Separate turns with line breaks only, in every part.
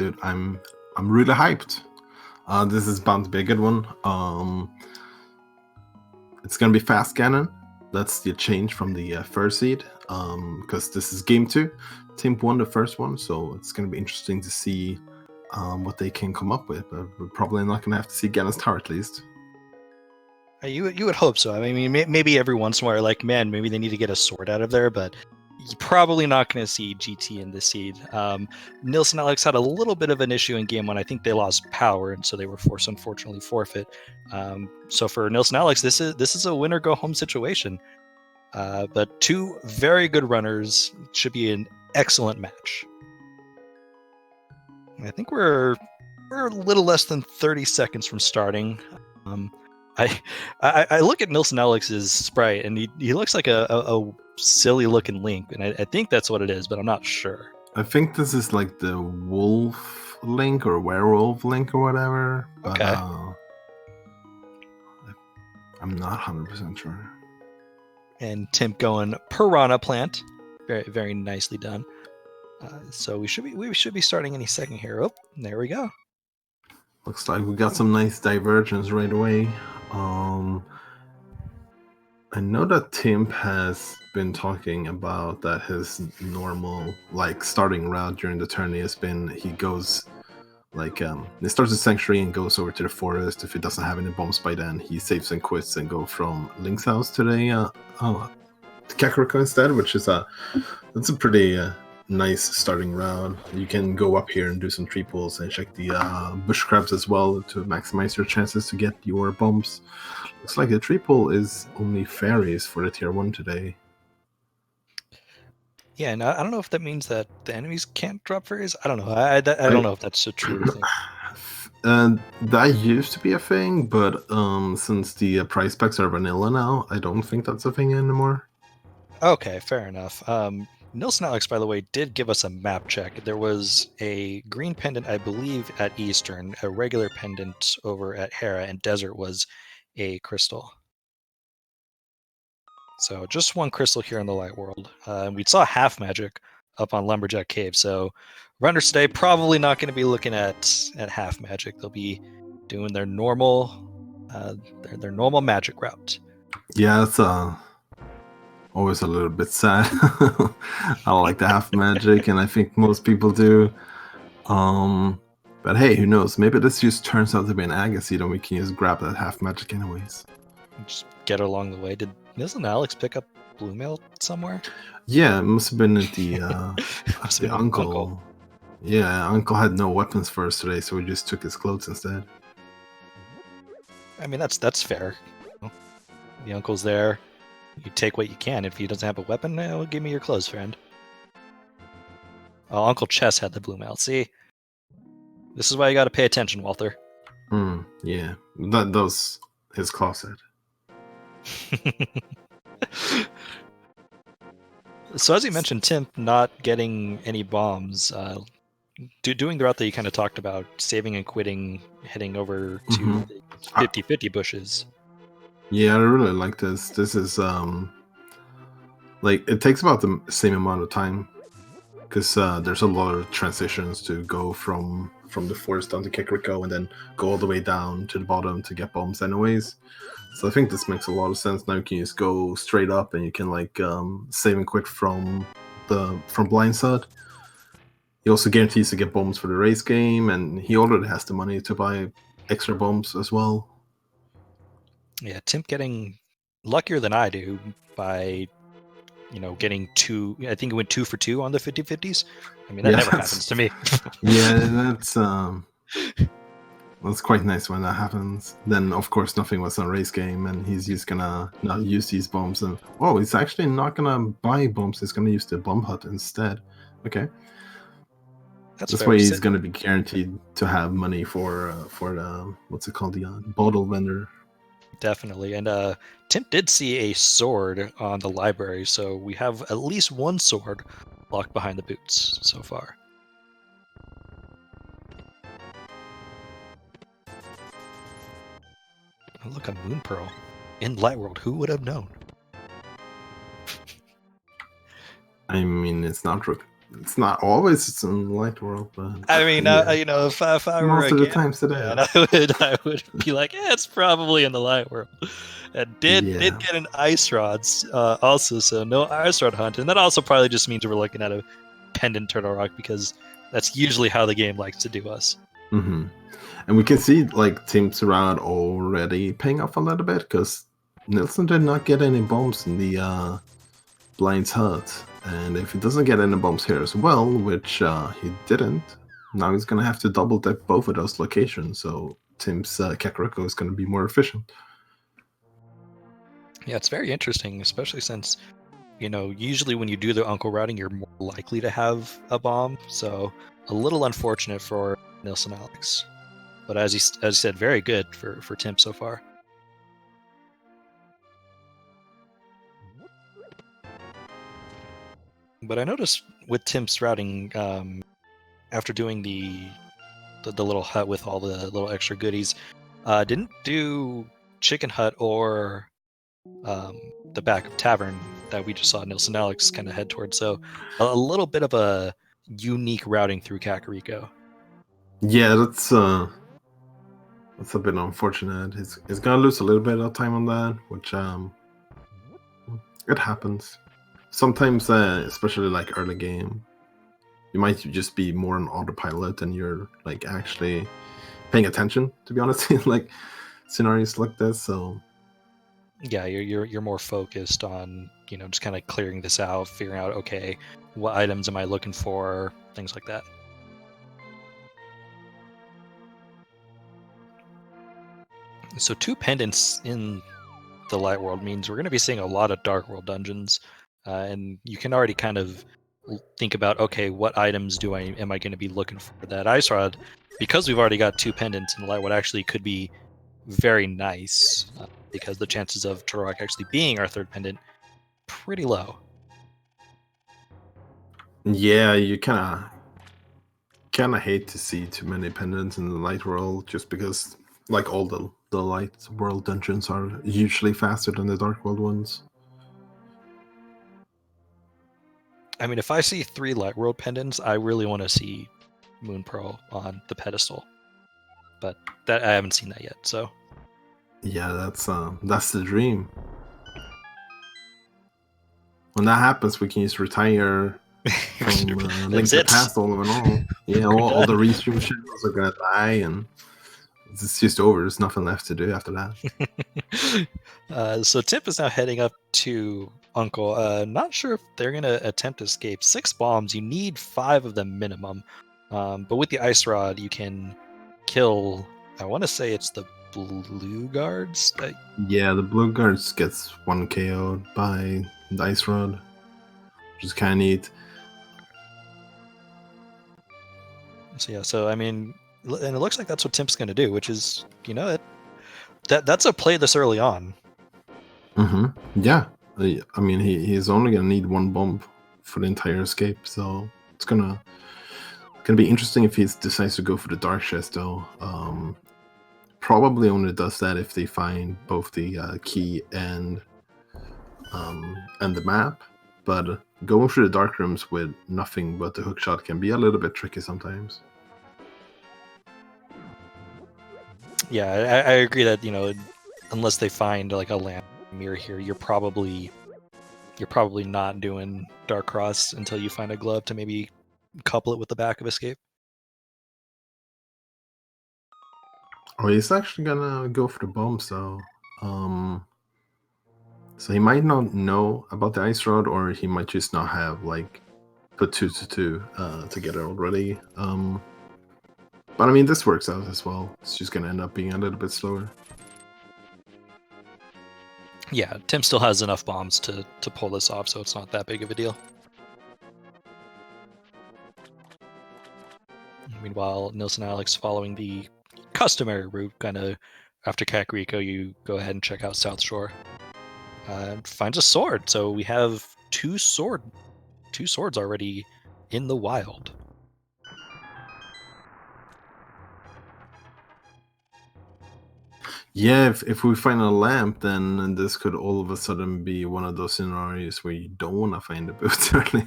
dude, I'm really hyped. This is bound to be a good one. It's gonna be fast cannon. That's the change from the first seed. Because this is game 2. Team won the first one, so it's gonna be interesting to see what they can come up with. But we're probably not gonna have to see Gannon's tower at least.
You would hope so. I mean, maybe every once in a while, like, man, maybe they need to get a sword out of there, but you're probably not going to see GT in this seed. NilssonAlex had a little bit of an issue in game 1. I think they lost power, and so they were forced, unfortunately, forfeit. So for NilssonAlex, this is a winner go home situation. But 2 very good runners. Should be an excellent match. I think we're a little less than 30 seconds from starting. I look at NilssonAlex's sprite, and he looks like a silly looking Link, and I think that's what it is, but I'm not sure.
I think this is like the wolf Link or werewolf Link or whatever. But,
Okay.
I'm not 100% sure.
And Tim going Piranha Plant, very very nicely done. So we should be starting any second here. Oh, there we go.
Looks like we got some nice divergence right away. I know that Tim has been talking about that his normal starting route during the tourney has been he goes he starts the sanctuary and goes over to the forest. If he doesn't have any bombs by then, he saves and quits and go from Link's house to the Kakariko instead, which is that's a pretty nice starting route. You can go up here and do some triples and check the bush crabs as well to maximize your chances to get your bombs. Looks like the triple is only fairies for the tier 1 today.
Yeah, and I don't know if that means that the enemies can't drop fairies. I don't know. I don't know if that's a true thing.
That used to be a thing, but since the price packs are vanilla now, I don't think that's a thing anymore.
Okay, fair enough. NilssonAlex, by the way, did give us a map check. There was a green pendant, I believe, at Eastern, a regular pendant over at Hera, and Desert was a crystal. So just 1 crystal here in the light world. We saw half magic up on Lumberjack Cave, so runners today probably not going to be looking at half magic. They'll be doing their normal their normal magic route.
Yeah, it's always a little bit sad. I like the half magic, and I think most people do. But hey, who knows? Maybe this just turns out to be an Agassiz, and we can just grab that half magic anyways.
Just get along the way. Did NilssonAlex pick up blue mail somewhere?
Yeah, it must have been at the the uncle. Yeah, Uncle had no weapons for us today, so we just took his clothes instead.
I mean, that's fair. The uncle's there. You take what you can. If he doesn't have a weapon, well, give me your clothes, friend. Oh, Uncle Chess had the blue mail. See? This is why you got to pay attention, Walter.
Yeah. That was his closet.
So as you mentioned, Tim not getting any bombs, doing the route that you kind of talked about, saving and quitting, heading over to the 50-50 bushes.
Yeah, I really like this. This is it takes about the same amount of time because there's a lot of transitions to go from the forest down to Kakariko and then go all the way down to the bottom to get bombs anyways. So I think this makes a lot of sense. Now you can just go straight up and you can save and quit from blindside. He also guarantees to get bombs for the race game, and he already has the money to buy extra bombs as well.
Yeah, Tim getting luckier than I do by, getting 2. I think it went 2 for 2 on the 50-50s. I mean, that never happens to me.
Yeah, that's quite nice when that happens. Then, of course, nothing was a race game, and he's just gonna not use these bombs. And he's actually not gonna buy bombs. He's gonna use the bomb hut instead. Okay. That's why he's gonna be guaranteed to have money for the what's it called, the bottle vendor.
Definitely. And Tim did see a sword on the library, so we have at least 1 sword locked behind the boots so far. Oh, look, a moon pearl in Lightworld. Who would have known?
I mean, it's not It's not always it's in the light world, but
I mean,
yeah,
if I were
most
a
of the
gambling
times it
fan,
is.
I would be like, yeah, it's probably in the light world. And did
Yeah.
get an ice rod also, so no ice rod hunt, and that also probably just means we're looking at a pendant turtle rock because that's usually how the game likes to do us.
Mm-hmm. And we can see like Team Surround already paying off a little bit because Nilsson did not get any bombs in the Blind's hut, and if he doesn't get any bombs here as well, which he didn't, now he's gonna have to double dip both of those locations. So Tim's Kakariko is gonna be more efficient.
Yeah, it's very interesting, especially since usually when you do the uncle routing, you're more likely to have a bomb. So a little unfortunate for NilssonAlex, but as you said, very good for Tim so far. But I noticed with Tim's routing, after doing the little hut with all the little extra goodies, didn't do chicken hut or the back of tavern that we just saw NilssonAlex kind of head towards. So a little bit of a unique routing through Kakariko.
Yeah, that's a bit unfortunate. He's gonna lose a little bit of time on that, which it happens. Sometimes, especially like early game, you might just be more on autopilot and you're like actually paying attention, to be honest, in like scenarios like this. So
yeah, you're more focused on just kind of clearing this out, figuring out okay, what items am I looking for, things like that. So 2 pendants in the light world means we're going to be seeing a lot of dark world dungeons, and you can already kind of think about okay, what items am I going to be looking for? That ice rod, because we've already got 2 pendants in the light world, actually could be very nice because the chances of Turok actually being our 3rd pendant pretty low.
yeah, you kind of hate to see too many pendants in the light world, just because like all the light world dungeons are usually faster than the dark world ones.
I mean, if I see 3 light world pendants, I really want to see Moon Pearl on the pedestal, but that I haven't seen that yet. So
Yeah, that's the dream. When that happens, we can just retire from Link
that's
to the
it.
Past all in all. Yeah, all the restream channels are gonna die, and it's just over. There's nothing left to do after that.
So Tip is now heading up to Uncle. Not sure if they're gonna attempt to escape. 6 bombs. You need 5 of them minimum. But with the ice rod, you can kill. I want to say it's the blue guards.
Yeah, the blue guards gets 1 KO'd by the ice rod, which is kind of neat.
So yeah. So I mean, and it looks like that's what Tip's gonna do, which is that's a play this early on.
Mm-hmm. Yeah, I mean he's only gonna need 1 bomb for the entire escape, so it's gonna be interesting if he decides to go for the dark chest though. Probably only does that if they find both the key and the map. But going through the dark rooms with nothing but the hookshot can be a little bit tricky sometimes.
Yeah, I agree that unless they find like a lamp mirror here, you're probably not doing Dark Cross until you find a glove to maybe couple it with the back of escape.
Oh, he's actually gonna go for the bomb, so he might not know about the ice rod, or he might just not have like put 2 to 2 together already. But I mean, this works out as well. It's just gonna end up being a little bit slower.
Yeah, Tim still has enough bombs to pull this off, so it's not that big of a deal. Meanwhile, NilssonAlex following the customary route, kind of after Kakariko, you go ahead and check out South Shore. Finds a sword, so we have 2 swords already in the wild.
Yeah, if we find a lamp, then this could all of a sudden be one of those scenarios where you don't want to find a boot early.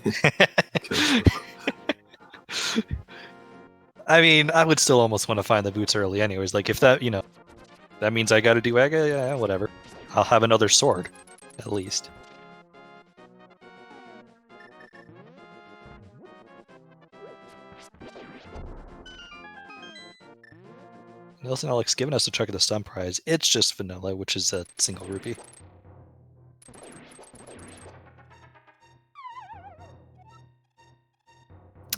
I mean, I would still almost want to find the boots early, anyways. Like if that, that means I got to do Aga, yeah, whatever. I'll have another sword, at least. NilssonAlex giving us a chunk of the stun prize. It's just vanilla, which is a single rupee.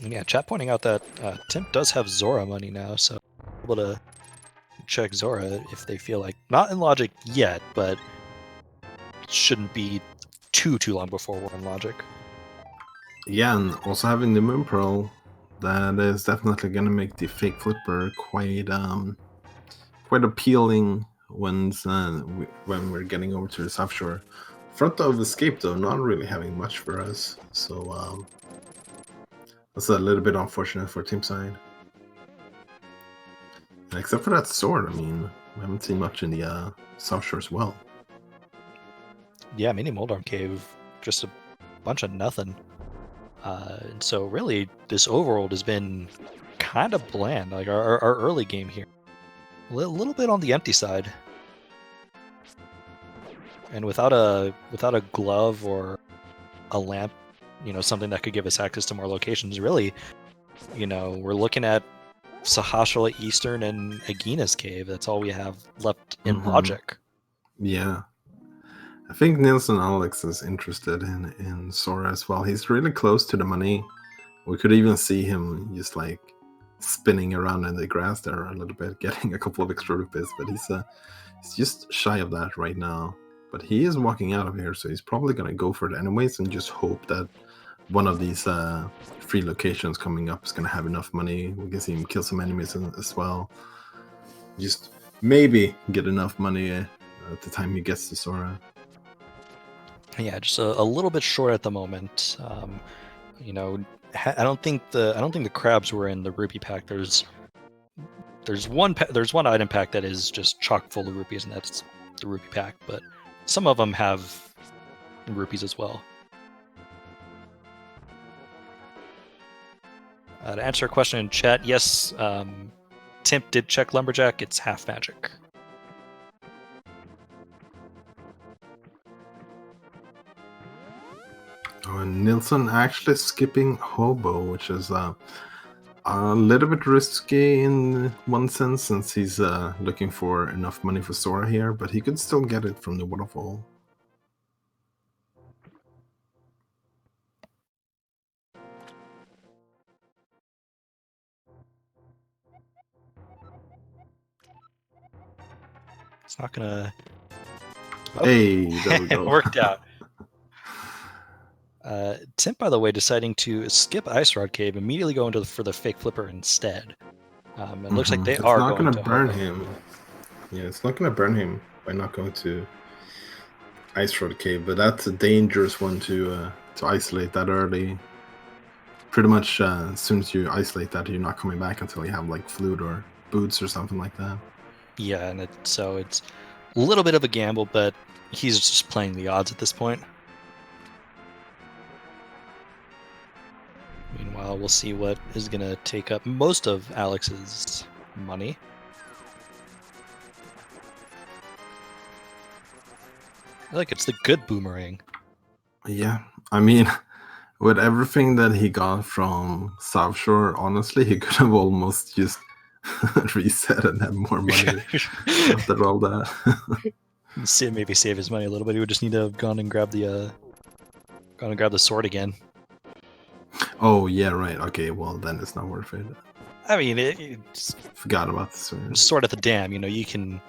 And yeah, chat pointing out that Timp does have Zora money now, so able to check Zora if they feel like. Not in Logic yet, but it shouldn't be too long before we're in Logic.
Yeah, and also having the Moon Pearl, that is definitely gonna make the fake flipper quite appealing when we're getting over to the South Shore. Front of Escape though, not really having much for us, so that's a little bit unfortunate for team side. And except for that sword, I mean, we haven't seen much in the South Shore as well.
Yeah, Mini Moldarm Cave, just a bunch of nothing. And so really, this overworld has been kind of bland. Like our early game here, a little bit on the empty side. And without a glove or a lamp, something that could give us access to more locations, really, we're looking at Sahasrahla Eastern and Agina's Cave. That's all we have left in Logic.
Yeah. I think NilssonAlex is interested in Sora as well. He's really close to the money. We could even see him just like spinning around in the grass there a little bit, getting a couple of extra rupees, but he's just shy of that right now. But he is walking out of here, so he's probably gonna go for it anyways and just hope that one of these free locations coming up is gonna have enough money. We can see him kill some enemies as well. Just maybe get enough money at the time he gets to Sora.
Yeah, just a little bit short at the moment. I don't think the crabs were in the rupee pack. There's one item pack that is just chock full of rupees, and that's the rupee pack. But some of them have rupees as well. To answer a question in chat, yes, Timp did check Lumberjack. It's half magic.
Oh, and Nilsson actually skipping Hobo, which is a little bit risky in one sense, since he's looking for enough money for Sora here, but he could still get it from the waterfall.
It's not gonna.
Oh. Hey, there we go.
It worked out. Timp, by the way, deciding to skip Ice Rod Cave, immediately go for the fake flipper instead. It looks like they are
not
going
to burn him. Yeah, it's not going to burn him by not going to Ice Rod Cave, but that's a dangerous one to isolate that early. Pretty much as soon as you isolate that, you're not coming back until you have like flute or boots or something like that.
Yeah, and so it's a little bit of a gamble, but he's just playing the odds at this point. Meanwhile, we'll see what is going to take up most of Alex's money. I feel like it's the good boomerang.
Yeah, I mean, with everything that he got from South Shore, honestly, he could have almost just reset and have more money after all that.
Maybe save his money a little bit. He would just need to have gone and grab the sword again.
Oh yeah, right. Okay, well then it's not worth it.
I mean, it's
forgot about the sword.
Sword at the dam. You can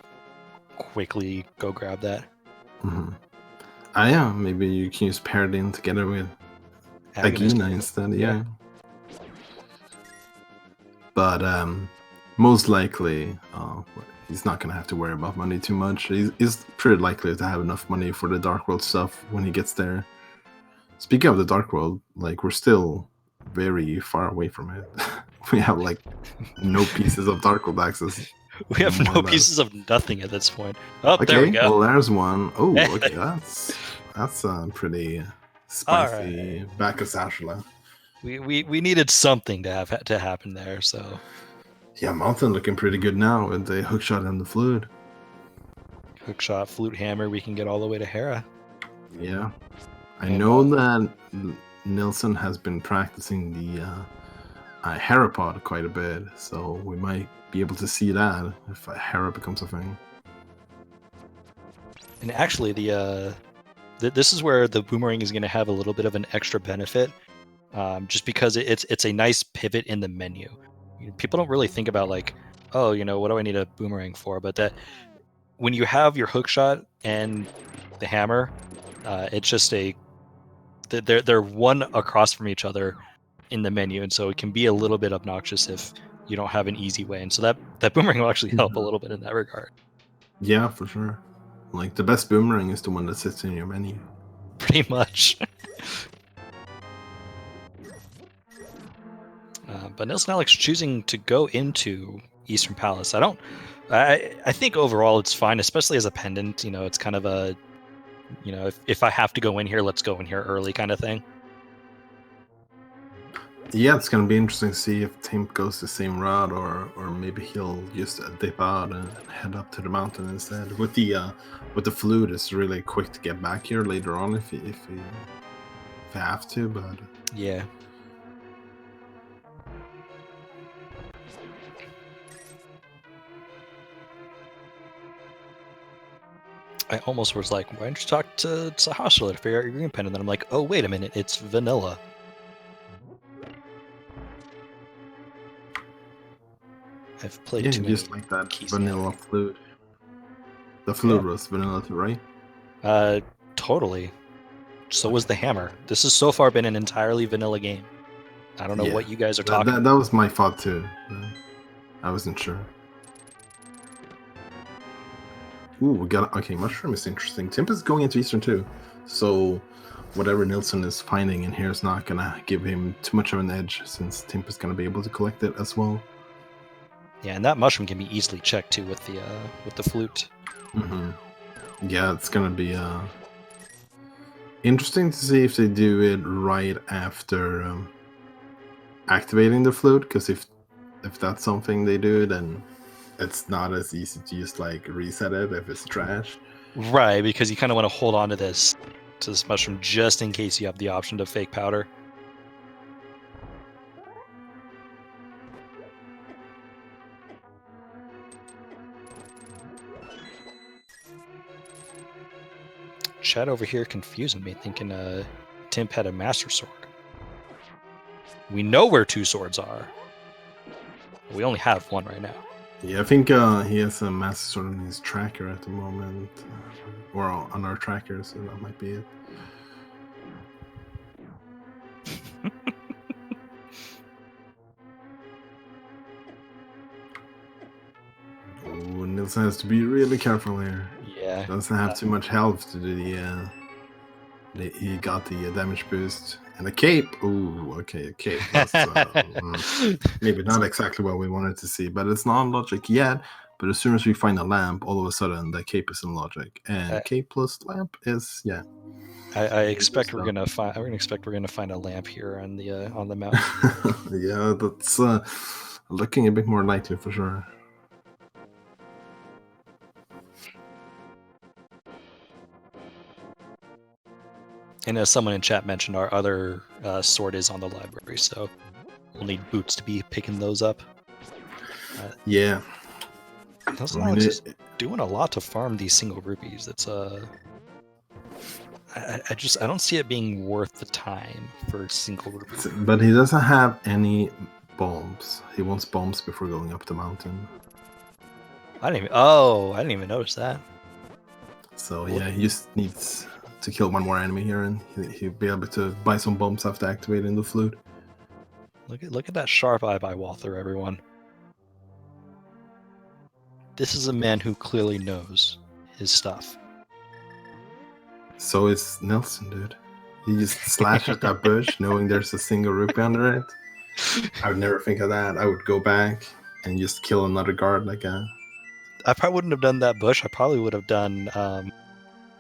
quickly go grab that.
Yeah, maybe you can use Paradine together with Agina instead. Yeah. But most likely, he's not gonna have to worry about money too much. He's pretty likely to have enough money for the Dark World stuff when he gets there. Speaking of the Dark World, like we're still very far away from it. We have like no pieces of Dark World access.
We have no pieces of nothing at this point. Oh,
okay,
there we go.
Well, there's one. Oh, okay, that's pretty spicy. Back of Sashla.
We needed something to happen there, so
Yeah, Mountain looking pretty good now with the hookshot and the flute.
Hookshot, flute, hammer, we can get all the way to Hera.
Yeah. I
And,
know that Nilsson has been practicing the Herapod quite a bit, so we might be able to see that if Hera becomes a thing.
And actually, this is where the boomerang is going to have a little bit of an extra benefit, just because it's a nice pivot in the menu. People don't really think about like, oh, what do I need a boomerang for? But that when you have your hook shot and the hammer, it's just they're one across from each other in the menu, and so it can be a little bit obnoxious if you don't have an easy way. And so that boomerang will actually help a little bit in that regard.
Yeah, for sure. Like the best boomerang is the one that sits in your menu.
Pretty much. But NilssonAlex choosing to go into Eastern Palace. I think overall it's fine, especially as a pendant. It's kind of a, if I have to go in here, let's go in here early kind of thing.
Yeah, it's gonna be interesting to see if Timp goes the same route, or maybe he'll just dip out and head up to the mountain instead. With the flute, it's really quick to get back here later on if you have to. But
yeah. I almost was like, why don't you talk to Sahasra to figure out your green pen? And then I'm like, oh, wait a minute, it's vanilla. I've played too many
just like that
keys
vanilla flute. The flute was vanilla too, right?
Totally. So was the hammer. This has so far been an entirely vanilla game. I don't know what you guys are talking about.
That was my thought too. I wasn't sure. Ooh, we got okay. Mushroom is interesting. Timp is going into Eastern too, so whatever Nilsson is finding in here is not gonna give him too much of an edge, since Timp is gonna be able to collect it as well.
Yeah, and that mushroom can be easily checked too with the flute.
Mm-hmm. Yeah, it's gonna be interesting to see if they do it right after activating the flute, because if that's something they do, then it's not as easy to just like reset it if it's trash.
Right, because you kind of want to hold on to this mushroom just in case you have the option to fake powder. Chat over here confusing me, thinking Timp had a master sword. We know where two swords are. We only have one right now.
Yeah, I think he has a master sword on his tracker at the moment, or on our tracker, so that might be it. Oh, Nilsson has to be really careful here.
Yeah.
Doesn't have too much health to do he got the damage boost. And the cape. Ooh, okay, a cape. That's, maybe not exactly what we wanted to see, but it's not logic yet. But as soon as we find a lamp, all of a sudden the cape is in logic, and cape plus lamp is
I expect we're gonna find. We're gonna find a lamp here on the mountain.
Yeah, that's looking a bit more likely for sure.
And as someone in chat mentioned, our other sword is on the library, so we'll need boots to be picking those up.
Yeah.
NilssonAlex is doing a lot to farm these single rupees. It's I don't see it being worth the time for single rupees.
But he doesn't have any bombs. He wants bombs before going up the mountain.
I didn't even notice that.
So yeah, he just needs to kill one more enemy here, and he'll be able to buy some bombs after activating the flute.
Look at that sharp eye by Walther, everyone. This is a man who clearly knows his stuff.
So is Nilsson, dude. He just slashed at that bush, knowing there's a single rupee under it. I would never think of that. I would go back and just kill another guard like that.
I probably wouldn't have done that bush. I probably would have done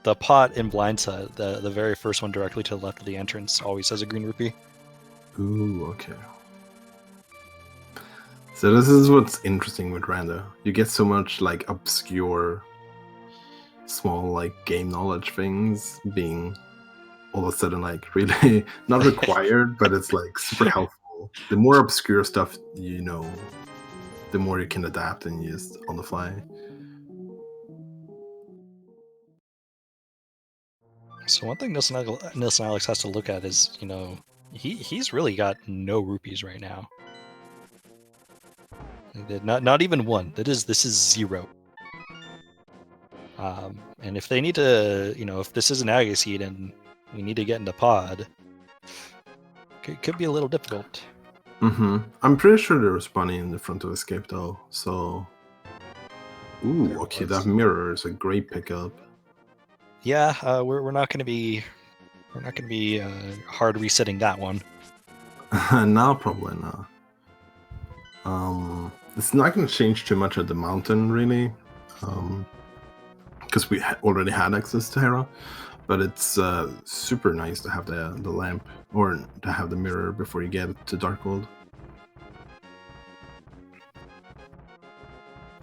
the pot in blindside, the very first one directly to the left of the entrance, always has a green rupee.
Ooh, okay. So this is what's interesting with Rando. You get so much like obscure, small like game knowledge things being all of a sudden like really not required, but it's like super helpful. The more obscure stuff you know, the more you can adapt and use on the fly.
So one thing Nilson Alex has to look at is, he's really got no rupees right now. Not even one. This is zero. And if they need to, if this is an Aga seed and we need to get into pod, could be a little difficult.
I'm pretty sure there was money in the front of Escape though, so. Ooh, okay, that mirror is a great pickup.
Yeah, we're not going to be hard resetting that one.
No, probably not. It's not going to change too much at the mountain, really, because we already had access to Hera. But it's super nice to have the lamp, or to have the mirror before you get to Darkwold.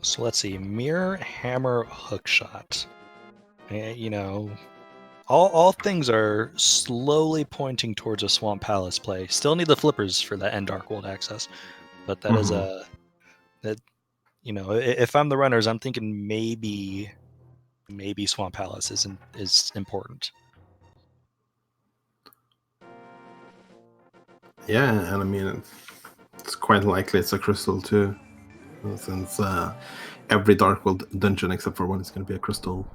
So let's see, mirror, hammer, hookshot. All things are slowly pointing towards a Swamp Palace play. Still need the flippers for that end Darkwold access, but that is if I'm the runners, I'm thinking maybe Swamp Palace is important.
Yeah, and I mean it's quite likely it's a crystal too, since every Darkwold dungeon except for one is going to be a crystal.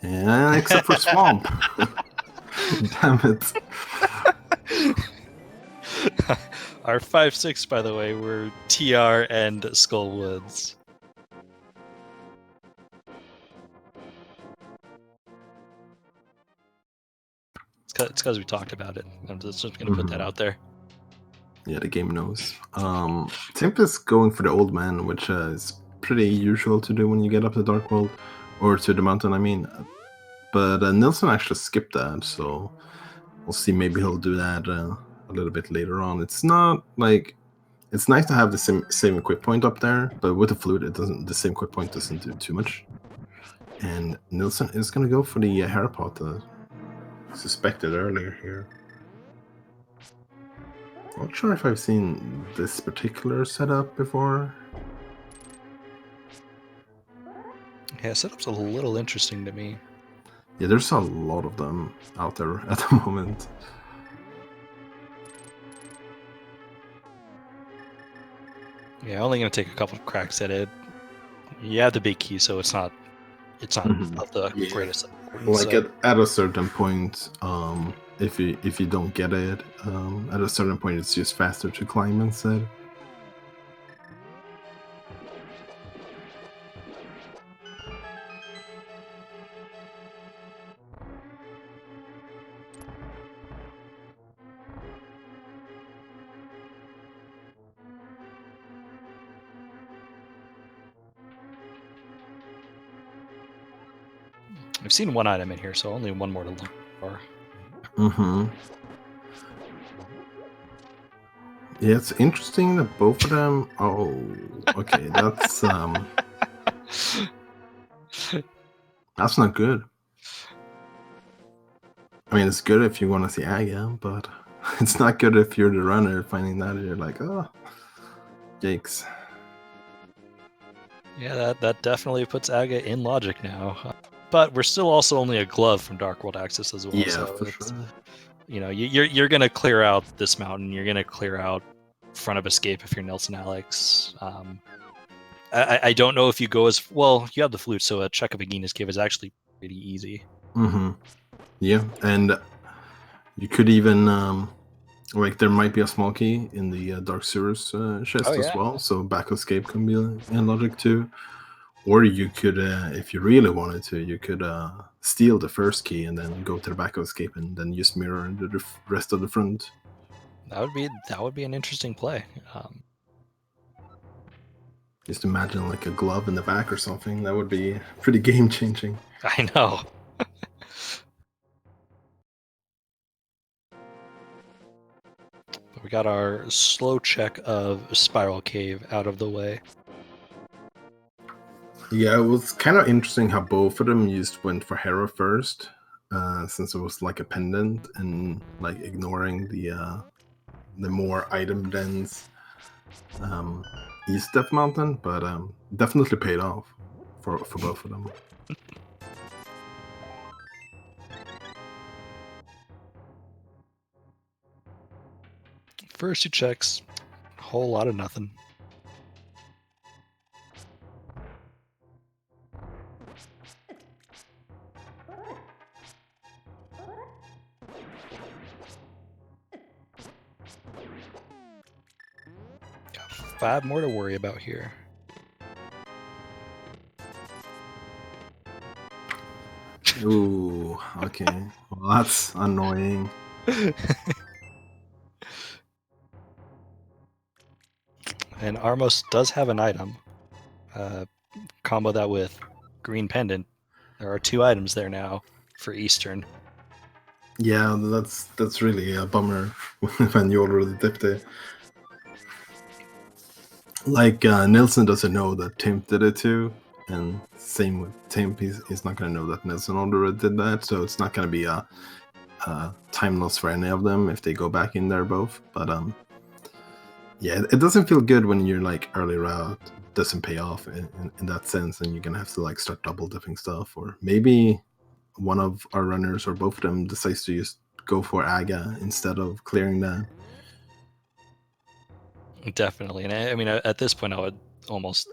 Yeah, except for Swamp. Damn it.
Our 5-6, by the way, were TR and Skullwoods. It's because we talked about it. I'm just going to put that out there.
Yeah, the game knows. Timp is going for the old man, which is pretty usual to do when you get up to Darkwold, or to the mountain, I mean. But Nilsson actually skipped that, so we'll see. Maybe he'll do that a little bit later on. It's not like it's nice to have the same equip point up there, but with the flute, it doesn't. The same equip point doesn't do too much. And Nilsson is gonna go for the Harapot, suspected earlier here. Not sure if I've seen this particular setup before.
Yeah, setup's a little interesting to me.
Yeah, there's a lot of them out there at the moment.
Yeah, only gonna take a couple of cracks at it. You have the big key, so it's not of the greatest importance.
Like at a certain point, if you don't get it, at a certain point it's just faster to climb instead.
I've seen one item in here, so only one more to look for.
Yeah, it's interesting that both of them. Oh, okay, that's that's not good. I mean, it's good if you want to see Aga, but it's not good if you're the runner finding that and you're like, oh, yikes.
Yeah, that definitely puts Aga in logic now. But we're still also only a glove from Darkworld access as well.
Yeah,
so
for sure.
You're gonna clear out this mountain. You're gonna clear out front of escape if you're NilssonAlex. I don't know if you go as well. You have the flute, so a check of Agina's Cave is actually pretty easy.
Yeah, and you could even like there might be a small key in the Dark Sewers chest as well, so back escape can be in logic too. Or you could, if you really wanted to, you could steal the first key and then go to the back escape and then use mirror and do the rest of the front.
That would be an interesting play.
Just imagine like a glove in the back or something. That would be pretty game changing.
I know. we got our slow check of Spiral Cave out of the way.
Yeah, it was kind of interesting how both of them went for Hera first, since it was like a pendant, and like ignoring the more item dense East Death Mountain, but definitely paid off for both of them.
First two checks, a whole lot of nothing. Got 5 more to worry about here.
Ooh, okay. Well, that's annoying.
And Armos does have an item. Combo that with Green Pendant. There are 2 items there now for Eastern.
Yeah, that's really a bummer when you already dipped it. Like Nilsson doesn't know that Timp did it too, and same with Timp, he's not gonna know that Nilsson already did that, so it's not gonna be a time loss for any of them if they go back in there both. But yeah, it doesn't feel good when you're like early route doesn't pay off in that sense, and you're gonna have to like start double dipping stuff, or maybe one of our runners or both of them decides to just go for Aga instead of clearing that.
Definitely, and I mean at this point, that would almost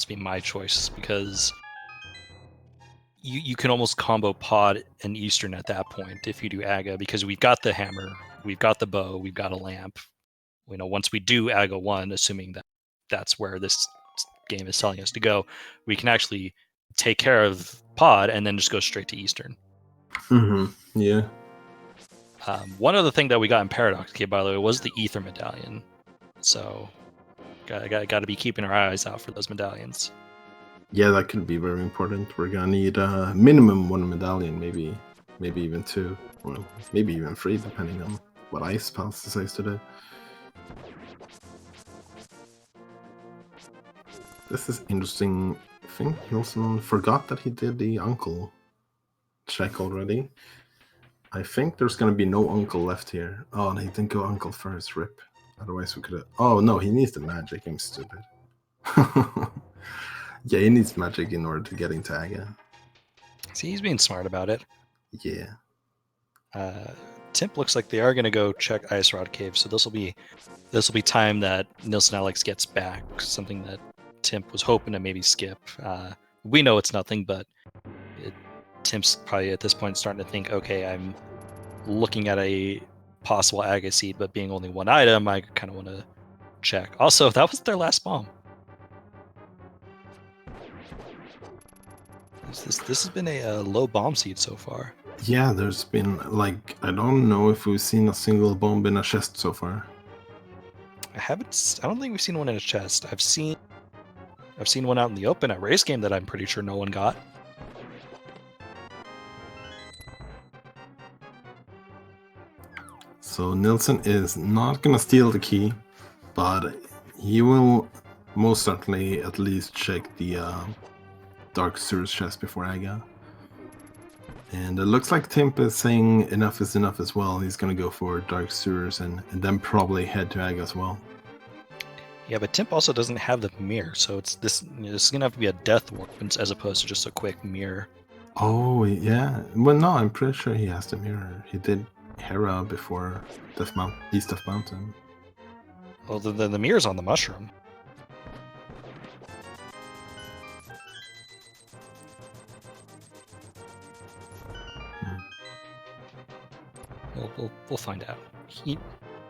be my choice, because you can almost combo Pod and Eastern at that point if you do Aga, because we've got the hammer, we've got the bow, we've got a lamp. Once we do Aga 1, assuming that that's where this game is telling us to go, we can actually take care of Pod and then just go straight to Eastern.
Mm-hmm. Yeah.
One other thing that we got in Paradox Cave, by the way, was the Ether Medallion. So, got to be keeping our eyes out for those medallions.
Yeah, that could be very important. We're gonna need minimum 1 medallion, maybe even 2, or maybe even 3, depending on what Ice Pals decides to do. This is interesting. I think Nilsson forgot that he did the uncle check already. I think there's gonna be no uncle left here. Oh, and he didn't go uncle first, rip. Otherwise we could have... Oh no, he needs the magic, I'm stupid. Yeah, he needs magic in order to get into Aga.
See, he's being smart about it.
Yeah.
Timp looks like they are going to go check Ice Rod Cave, so this will be time that NilssonAlex gets back, something that Timp was hoping to maybe skip. We know it's nothing, but Timp's probably at this point starting to think, okay, I'm looking at a possible Aga seed, but being only 1 item, I kind of want to check. Also, that was their last bomb. This has been a low bomb seed so far.
Yeah, there's been like, I don't know if we've seen a single bomb in a chest so far.
I don't think we've seen one in a chest. I've seen one out in the open at Race Game that I'm pretty sure no one got.
So Nilsson is not gonna steal the key, but he will most certainly at least check the Dark Sewers chest before Aga. And it looks like Timp is saying enough is enough as well. He's gonna go for Dark Sewers and then probably head to Aga as well.
Yeah, but Timp also doesn't have the mirror, so this is gonna have to be a death warp as opposed to just a quick mirror.
Oh yeah, well no, I'm pretty sure he has the mirror. He did Hera before East of Mountain.
Well, the mirror's on the mushroom. We'll find out.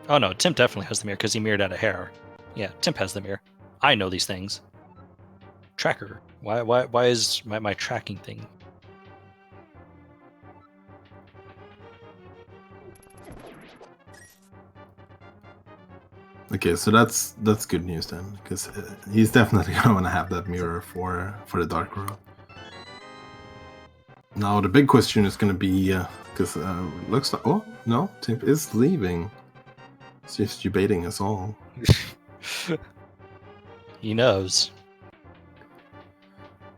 Oh no, Timp definitely has the mirror because he mirrored out a hair. Yeah, Timp has the mirror. I know these things. Tracker. Why is my tracking thing?
Okay, so that's good news then, because he's definitely gonna want to have that mirror for the Dark World. Now the big question is gonna be, because looks like, oh no, Timp is leaving. It's just you baiting us all.
He knows.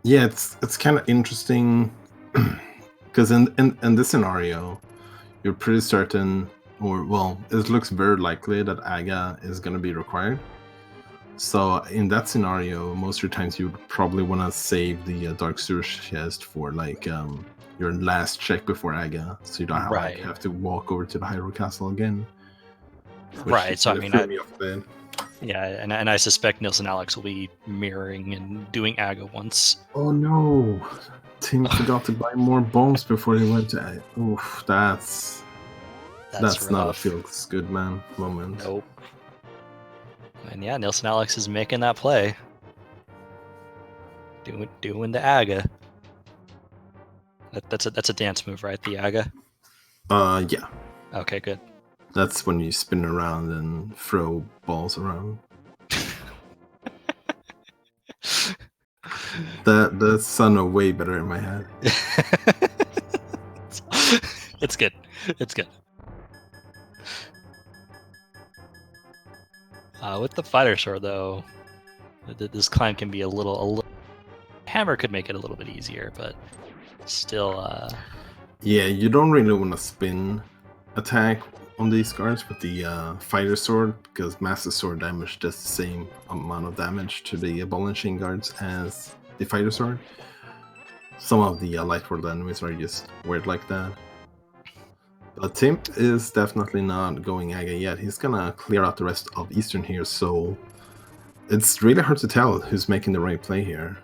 Yeah, it's kind of interesting because in this scenario, you're pretty certain, or well, it looks very likely that Aga is going to be required. So in that scenario, most of your times you would probably want to save the Dark Sewer chest for like your last check before Aga, so you don't have to walk over to the Hyrule Castle again.
Right. So I mean,
yeah,
and I suspect NilssonAlex will be mirroring and doing Aga once.
Oh no! Tim forgot to buy more bombs before he went to. Oof, that's not a feels good man moment.
Nope. And yeah, NilssonAlex is making that play. Doing the Aga. That's a dance move, right? The Aga.
Yeah.
Okay, good.
That's when you spin around and throw balls around. That sounded way better in my head.
It's good. It's good. With the fighter sword, though, this climb can be a little. Hammer could make it a little bit easier, but still.
Yeah, you don't really want to spin attack on these guards with the fighter sword, because master sword damage does the same amount of damage to the ball and chain guards as the fighter sword. Some of the light world enemies are just weird like that. But Timp is definitely not going Aga yet. He's gonna clear out the rest of Eastern here, so it's really hard to tell who's making the right play here.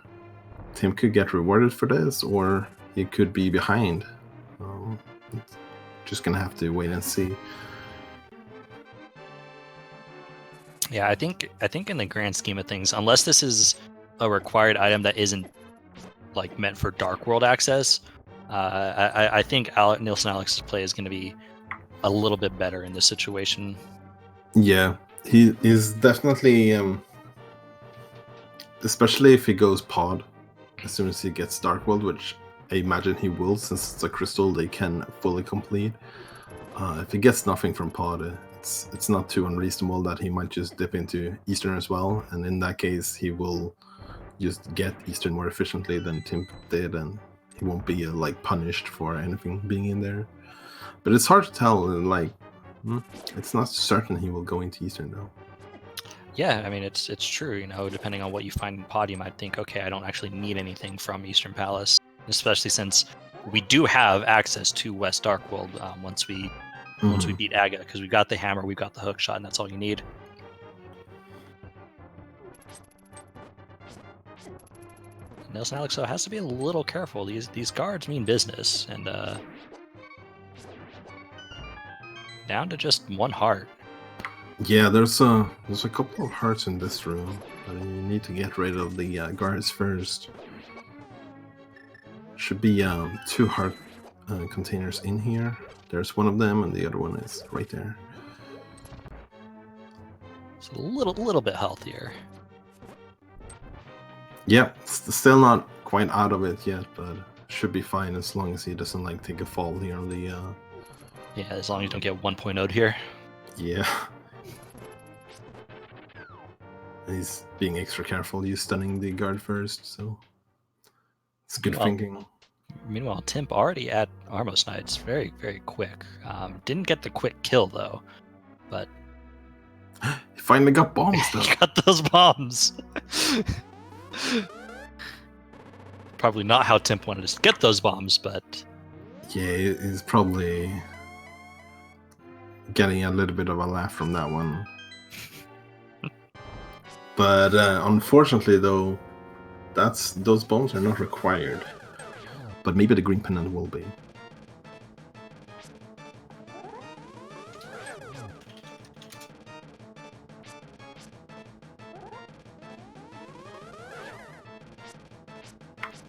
Tim could get rewarded for this, or he could be behind. Just gonna have to wait and see.
Yeah, I think in the grand scheme of things, unless this is a required item that isn't like meant for Dark World access, I think NilssonAlex's play is going to be a little bit better in this situation.
Yeah, he is definitely, especially if he goes pod as soon as he gets Dark World, which I imagine he will, since it's a crystal they can fully complete. If he gets nothing from pod, it's not too unreasonable that he might just dip into Eastern as well, and in that case he will just get Eastern more efficiently than Tim did, and he won't be like punished for anything being in there. But it's hard to tell. Like, it's not certain he will go into Eastern though.
Yeah, I mean it's true. You know, depending on what you find in pod, you might think, okay, I don't actually need anything from Eastern Palace, especially since we do have access to West Dark World once we beat Aga, because we've got the hammer, we've got the hook shot, and that's all you need. NilssonAlex though has to be a little careful. These guards mean business, and down to just one heart.
Yeah, there's a couple of hearts in this room, but you need to get rid of the guards first. Should be 2 heart containers in here. There's one of them, and the other one is right there.
It's a little bit healthier.
Yeah, still not quite out of it yet, but should be fine as long as he doesn't like take a fall here on the.
Yeah, as long as you don't get 1.0'd here.
Yeah. He's being extra careful. He's stunning the guard first, so it's good thinking.
Meanwhile, Timp already at Armos Knights, very, very quick. Didn't get the quick kill though, but
he finally got bombs though.
He got those bombs. Probably not how Timp wanted to get those bombs, but
yeah, he's probably getting a little bit of a laugh from that one. But unfortunately, though, those bombs are not required. But maybe the green pendant will be.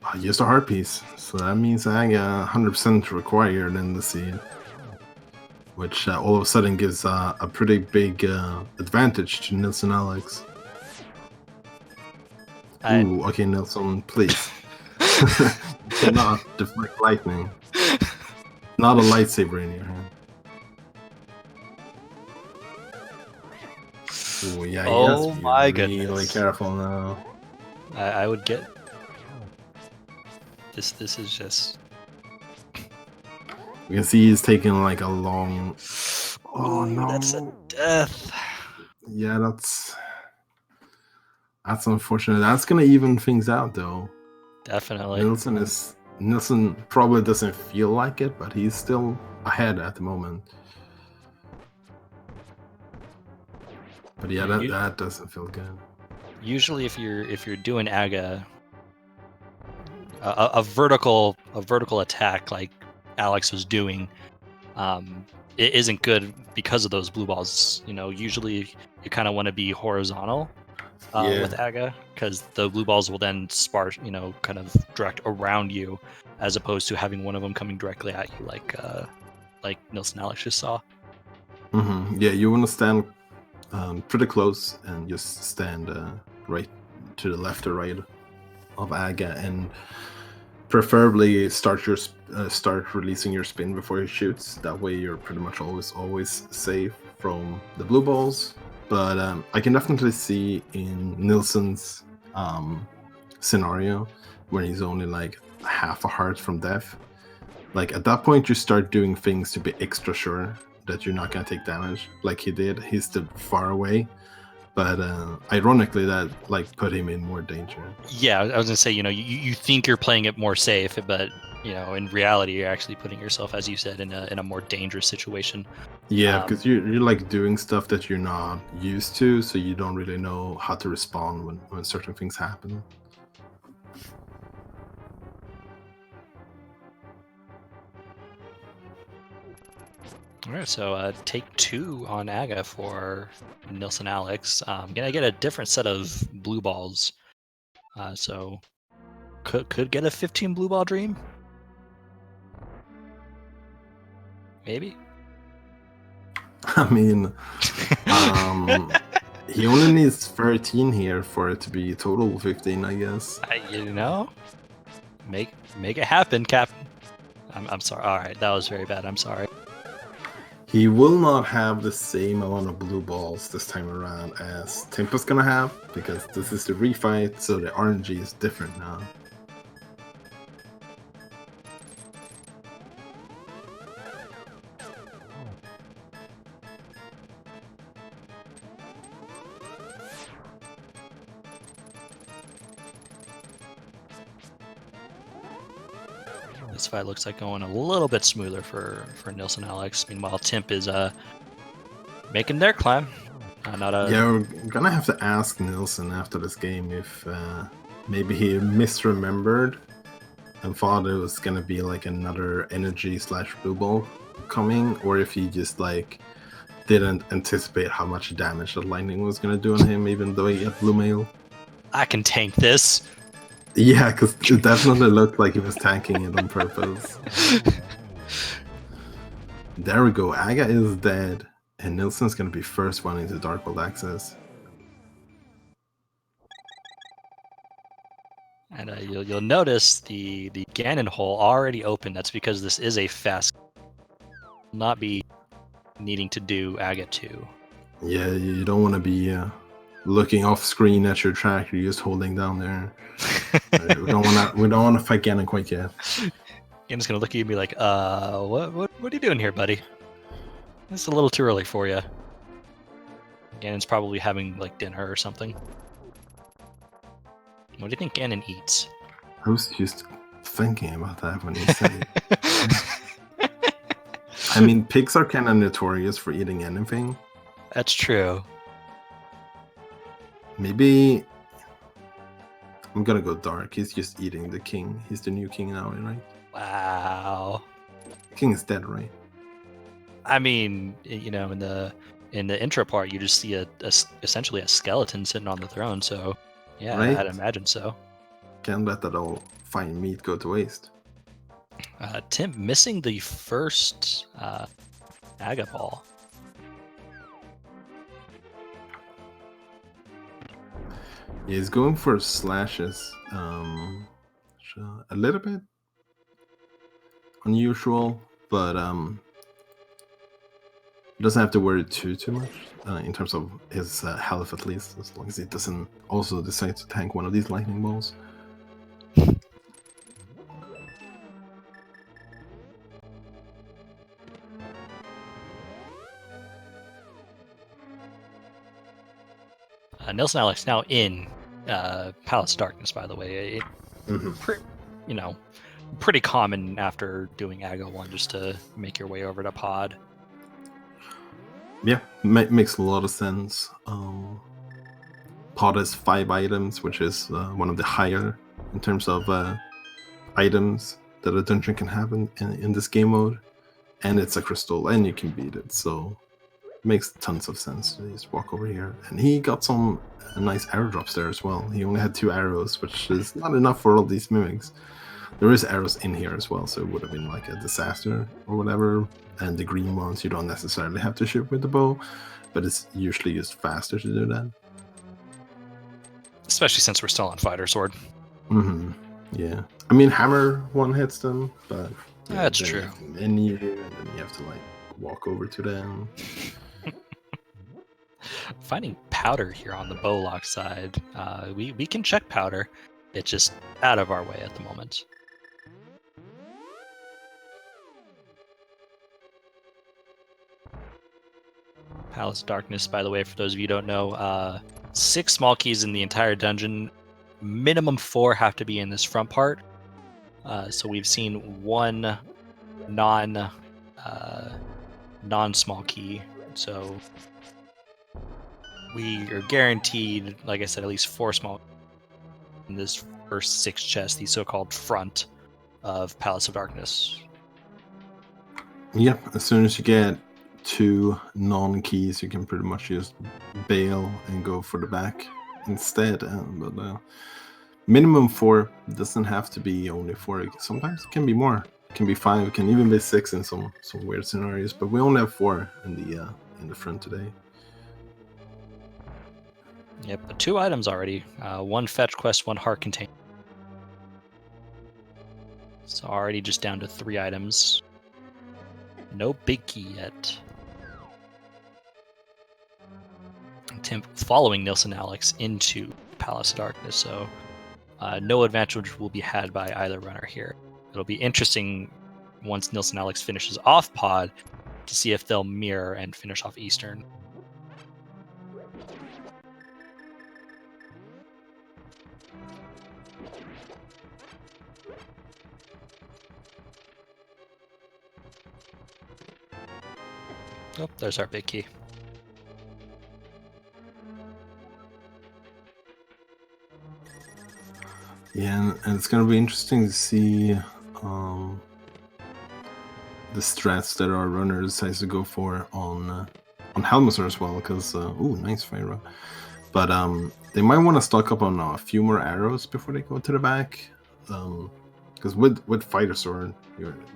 I used a heart piece, so that means I got 100% required in the seed, which all of a sudden gives a pretty big advantage to NilssonAlex. Ooh, okay, Nilsson, please. You cannot deflect lightning. Not a lightsaber in your hand. Oh yeah, he has
Oh
to be
my
really
goodness.
careful now.
I would get this. This is just.
You can see he's taking like a long. Oh
Ooh, that's a
no!
death.
Yeah, that's unfortunate. That's gonna even things out though.
Definitely.
Nilsson probably doesn't feel like it, but he's still ahead at the moment. But yeah, that doesn't feel good.
Usually, if you're doing AGA, a vertical attack like Alex was doing, it isn't good because of those blue balls. You know, usually you kind of want to be horizontal with AGA, because the blue balls will then spark, kind of direct around you, as opposed to having one of them coming directly at you, like NilssonAlex just saw.
Yeah, you want to stand pretty close and just stand right to the left or right of AGA, and preferably start releasing your spin before he shoots. That way, you're pretty much always safe from the blue balls. But I can definitely see in Nilsson's scenario when he's only like half a heart from death. Like at that point, you start doing things to be extra sure that you're not gonna take damage, like he did. He stood far away, but ironically, that like put him in more danger.
Yeah, I was gonna say, you think you're playing it more safe, but in reality, you're actually putting yourself, as you said, in a more dangerous situation.
Yeah, because you're like doing stuff that you're not used to, so you don't really know how to respond when certain things happen.
All right, so take 2 on AGA for NilssonAlex. Gonna get a different set of blue balls. So could get a 15 blue ball dream. Maybe.
I mean, he only needs 13 here for it to be total 15, I guess.
Make it happen, Captain. I'm sorry. All right, that was very bad. I'm sorry.
He will not have the same amount of blue balls this time around as Timpa's gonna have, because this is the refight, so the RNG is different now.
This fight looks like going a little bit smoother for NilssonAlex. Meanwhile, Timp is making their climb.
Yeah, we're gonna have to ask Nilsson after this game if maybe he misremembered and thought it was gonna be like another energy / blue ball coming, or if he just like didn't anticipate how much damage the lightning was gonna do on him, even though he had blue mail.
I can tank this.
Yeah, because it definitely looked like he was tanking it on purpose. There we go. Aga is dead, and Nilsson's gonna be first one into Dark World Access.
And you'll notice the Ganon hole already open. That's because this is a fast. Not be needing to do AGA 2.
Yeah, you don't want to be looking off screen at your track. You're just holding down there. We don't want to fight Ganon quite yet.
Ganon's gonna look at you and be like, what are you doing here, buddy? It's a little too early for you. Ganon's probably having like dinner or something. What do you think Ganon eats?
I was just thinking about that when you said it. I mean, pigs are kind of notorious for eating anything.
That's true.
Maybe I'm gonna go dark. He's just eating the king. He's the new king now, right?
Wow.
The king is dead, right?
I mean, in the intro part, you just see essentially a skeleton sitting on the throne. So, yeah,
Right?
I'd imagine so.
Can't let that all fine meat go to waste.
Tim missing the first AGA ball.
Yeah, he's going for slashes. A little bit unusual, but He doesn't have to worry too much in terms of his health, at least, as long as he doesn't also decide to tank one of these lightning bolts.
NilssonAlex now in Palace of Darkness, by the way. Pretty common after doing Ago 1 just to make your way over to Pod.
Yeah, makes a lot of sense. Pod has 5 items, which is one of the higher in terms of items that a dungeon can have in this game mode. And it's a crystal, and you can beat it, so it makes tons of sense to just walk over here. And he got some nice arrow drops there as well. He only had 2 arrows, which is not enough for all these mimics. There is arrows in here as well, so it would have been like a disaster or whatever. And the green ones you don't necessarily have to shoot with the bow, but it's usually just faster to do that.
Especially since we're still on Fighter Sword.
Yeah. I mean, hammer one hits them, but
yeah, that's true.
Menu, and then you have to like walk over to them.
Finding powder here on the bowlock side, we can check powder. It's just out of our way at the moment. Palace of Darkness, by the way, for those of you who don't know, 6 small keys in the entire dungeon. Minimum 4 have to be in this front part. So we've seen 1 non-small key. So we are guaranteed, like I said, at least 4 small in this first 6 chests, the so-called front of Palace of Darkness.
Yep, as soon as you get 2 non-keys, you can pretty much just bail and go for the back instead. But minimum 4 doesn't have to be only 4. Sometimes it can be more. It can be 5. It can even be 6 in some weird scenarios. But we only have 4 in the front today.
Yep, but 2 items already. 1 fetch quest, 1 heart container. So already just down to 3 items. No big key yet. Tim following NilssonAlex into Palace of Darkness, so no advantage will be had by either runner here. It'll be interesting once NilssonAlex finishes off Pod to see if they'll mirror and finish off Eastern. Oh, there's our big key.
Yeah, and it's going to be interesting to see the strats that our runner decides to go for on Helmsor as well, because ooh, nice fire. But they might want to stock up on a few more arrows before they go to the back, because with Fighter Sword,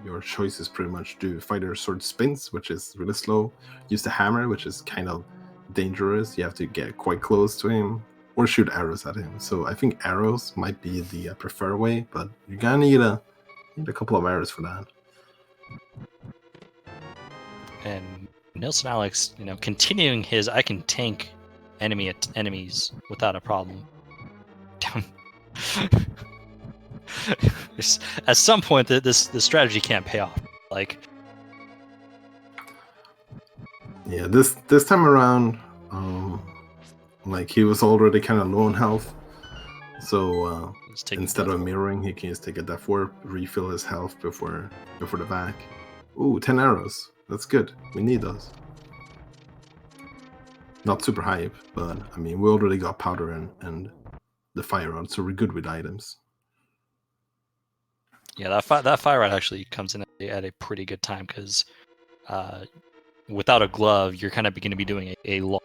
your choices pretty much do Fighter Sword spins, which is really slow. Use the hammer, which is kind of dangerous. You have to get quite close to him, or shoot arrows at him. So I think arrows might be the preferred way, but you're gonna need a couple of arrows for that.
And NilssonAlex, continuing his I can tank enemies without a problem. At some point, this strategy can't pay off.
Yeah, this time around, he was already kind of low on health, so instead of mirroring, he can just take a death warp, refill his health before the back. Ooh, 10 arrows. That's good. We need those. Not super hype, but I mean, we already got powder and the fire rod, so we're good with items.
Yeah, that fire rod actually comes in at a pretty good time, because without a glove, you're kind of going to be doing a long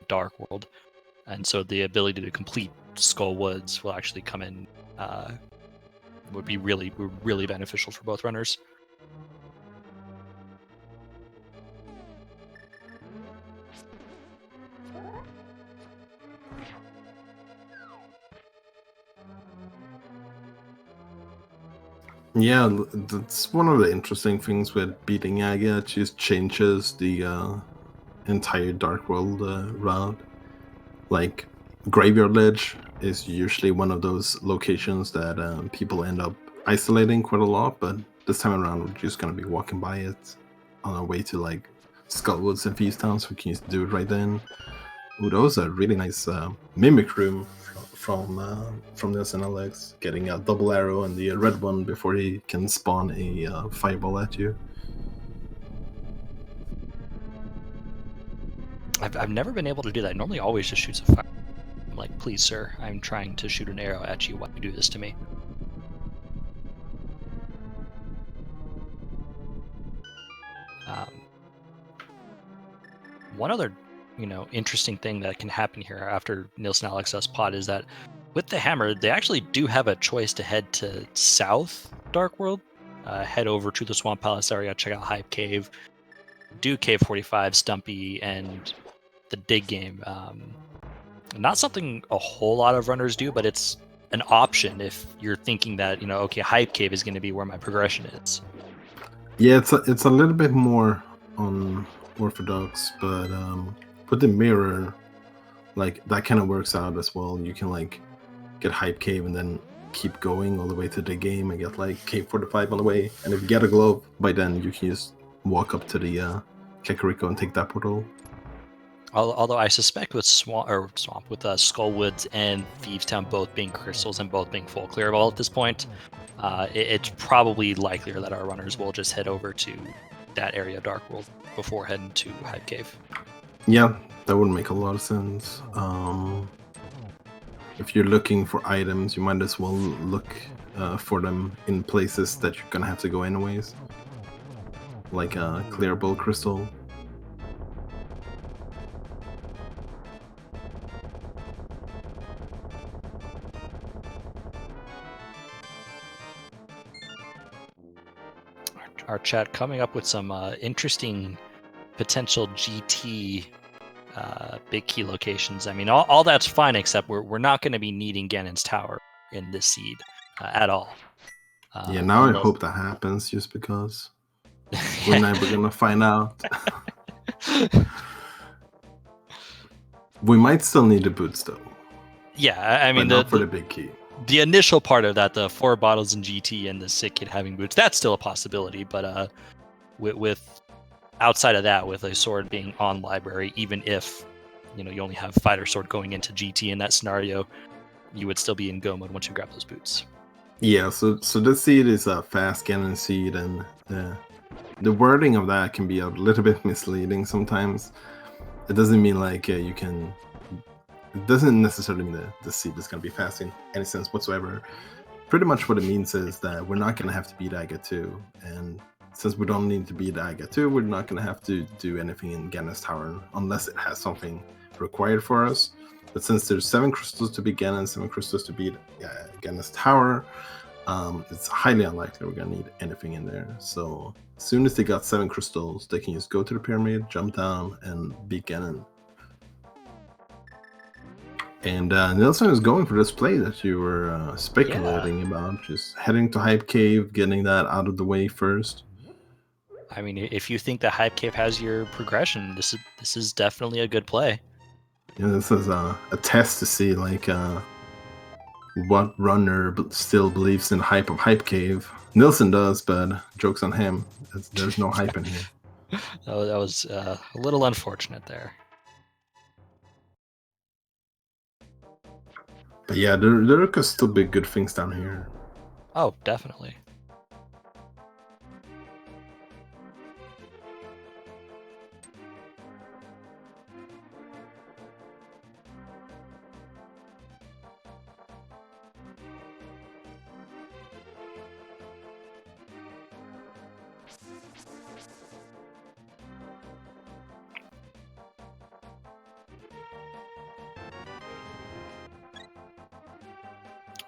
dark world, and so the ability to complete Skull Woods will actually come in, would be really beneficial for both runners.
Yeah, that's one of the interesting things with beating Aga. It just changes the entire Dark World route. Like Graveyard Ledge is usually one of those locations that people end up isolating quite a lot, but this time around we're just gonna be walking by it on our way to like Skullwoods and Feast Town, so we can just do it right then. Ooh, that was a really nice mimic room from NilssonAlex, getting a double arrow and the red one before he can spawn a fireball at you.
I've never been able to do that. Normally, always just shoots a fire. I'm like, please, sir, I'm trying to shoot an arrow at you. Why you do this to me? One other, interesting thing that can happen here after NilssonAlex does pod is that with the hammer, they actually do have a choice to head to South Dark World, head over to the Swamp Palace area, check out Hype Cave, do Cave 45, Stumpy, and the Dig Game. Not something a whole lot of runners do, but it's an option if you're thinking that, okay, Hype Cave is going to be where my progression is.
Yeah, it's a little bit more unorthodox, but with the mirror, like that kind of works out as well. You can like get Hype Cave and then keep going all the way to the game and get like Cave 45 on the way. And if you get a glove by then, you can just walk up to the Kakariko and take that portal.
Although I suspect with Skullwoods and Thievestown both being crystals and both being full clear of all at this point, it's probably likelier that our runners will just head over to that area of Dark World before heading to Hype Cave.
Yeah, that would make a lot of sense. If you're looking for items, you might as well look for them in places that you're gonna have to go anyways, like a clearable crystal.
Our chat coming up with some interesting potential GT big key locations. I mean, all that's fine, except we're not going to be needing Ganon's Tower in this seed at all.
Yeah, now I hope that happens, just because we're never gonna find out. We might still need the boots though.
Yeah, I mean,
but not for the big key.
The initial part of that, the 4 bottles in GT and the sick kid having boots, that's still a possibility. But with outside of that, with a sword being on library, even if you only have fighter sword going into GT in that scenario, you would still be in go mode once you grab those boots.
Yeah, so this seed is a fast Ganon seed, and the wording of that can be a little bit misleading sometimes. It doesn't mean like you can. It doesn't necessarily mean that the seed is going to be fast in any sense whatsoever. Pretty much what it means is that we're not going to have to beat Aga 2, and since we don't need to beat Aga 2, we're not going to have to do anything in Ganon's Tower unless it has something required for us. But since there's 7 crystals to beat Ganon, 7 crystals to beat Ganon's Tower, it's highly unlikely we're going to need anything in there. So as soon as they got 7 crystals, they can just go to the pyramid, jump down, and beat Ganon. And Nilsson is going for this play that you were speculating about, just heading to Hype Cave, getting that out of the way first.
I mean, if you think the Hype Cave has your progression, this is definitely a good play.
Yeah, this is a test to see like what runner still believes in the hype of Hype Cave. Nilsson does, but joke's on him. There's no hype in here.
That was a little unfortunate there.
But yeah, there could still be good things down here.
Oh, definitely.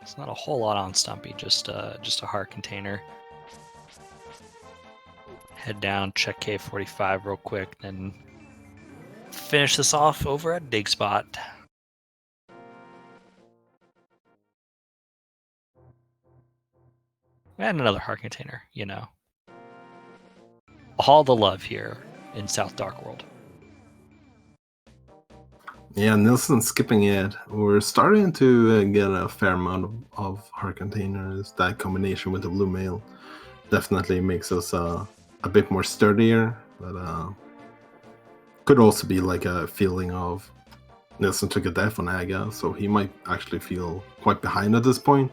It's not a whole lot on Stumpy, just a heart container. Head down, check K45 real quick, then finish this off over at Dig Spot. And another heart container, you know. All the love here in South Dark World.
Yeah, Nilsson skipping it. We're starting to get a fair amount of heart containers. That combination with the blue mail definitely makes us a bit more sturdier. But could also be like a feeling of Nilsson took a death on Aga, so he might actually feel quite behind at this point.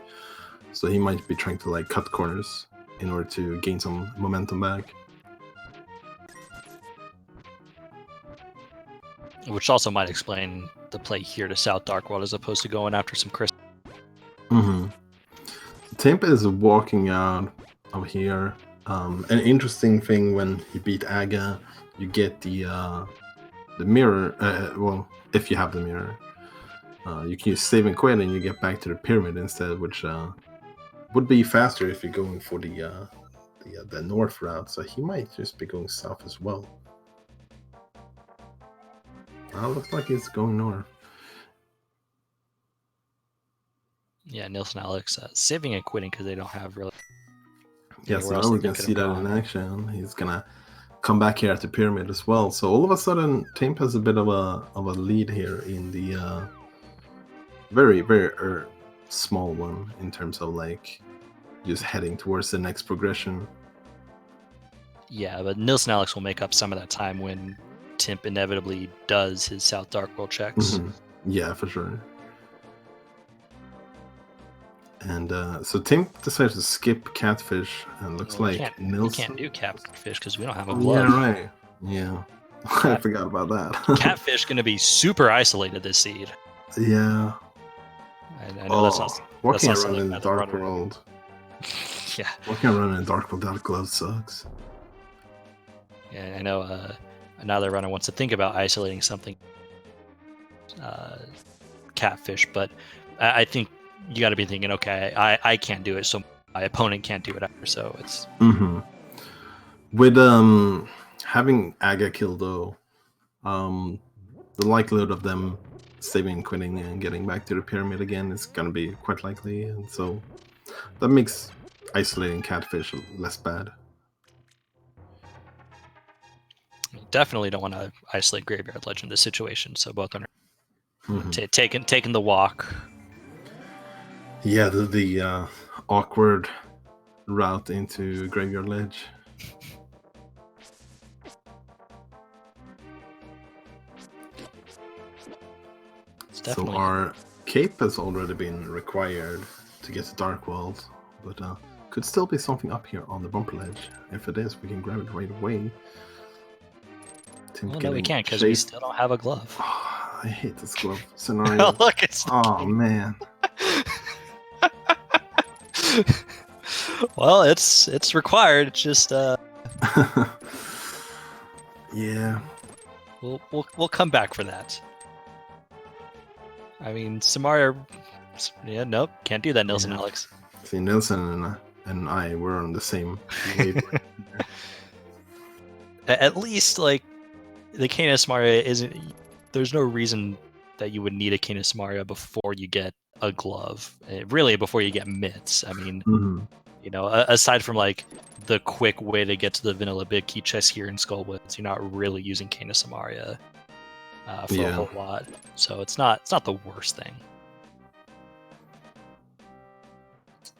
So he might be trying to like cut corners in order to gain some momentum back.
Which also might explain the play here to South Dark World as opposed to going after some Chris.
Timp is walking out of here. An interesting thing when you beat Aga, you get the mirror. Well, if you have the mirror, you can use save and quit, and you get back to the pyramid instead, which would be faster if you're going for the north route. So he might just be going south as well. Looks like he's going north.
Yeah, NilssonAlex saving and quitting because they don't have really.
Yeah, so now we can see that in action. He's gonna come back here at the pyramid as well. So all of a sudden, Timp has a bit of a lead here in the very small one in terms of like just heading towards the next progression.
Yeah, but NilssonAlex will make up some of that time when Timp inevitably does his South Dark World checks.
Yeah, for sure. And so Timp decides to skip Catfish, and looks like
Nilsson... We can't do Catfish because we don't have a glove.
Yeah, right. Yeah. I forgot about that.
Catfish going to be super isolated this seed.
Yeah.
I know that's not...
Walking around in the Dark World.
Yeah.
Walking around in the Dark World without gloves sucks.
Yeah, I know another runner wants to think about isolating something Catfish, but I think you got to be thinking, okay, I can't do it, so my opponent can't do it either. So it's
with having Aga killed though, the likelihood of them saving, quitting, and getting back to the pyramid again is gonna be quite likely, and so that makes isolating Catfish less bad.
You definitely don't want to isolate Graveyard Ledge in this situation. So both are taking the walk.
Yeah, the awkward route into Graveyard Ledge. So our cape has already been required to get to Dark World, but could still be something up here on the bumper ledge. If it is, we can grab it right away.
Well, no, we can't because we still don't have a glove.
Oh, I hate this glove scenario.
Look, it's
man.
Well, it's required. It's just
yeah.
We'll come back for that. I mean, Samaria. Yeah, nope, can't do that, NilssonAlex.
See, Nilsson and I were on the same wavelength.
At least, like, the Canis Maria isn't. There's no reason that you would need a Canis Maria before you get a glove. Really, before you get mitts. I mean, you know, aside from like the quick way to get to the vanilla big key chest here in Skullwoods, you're not really using Canis Maria for a whole lot. So it's not the worst thing.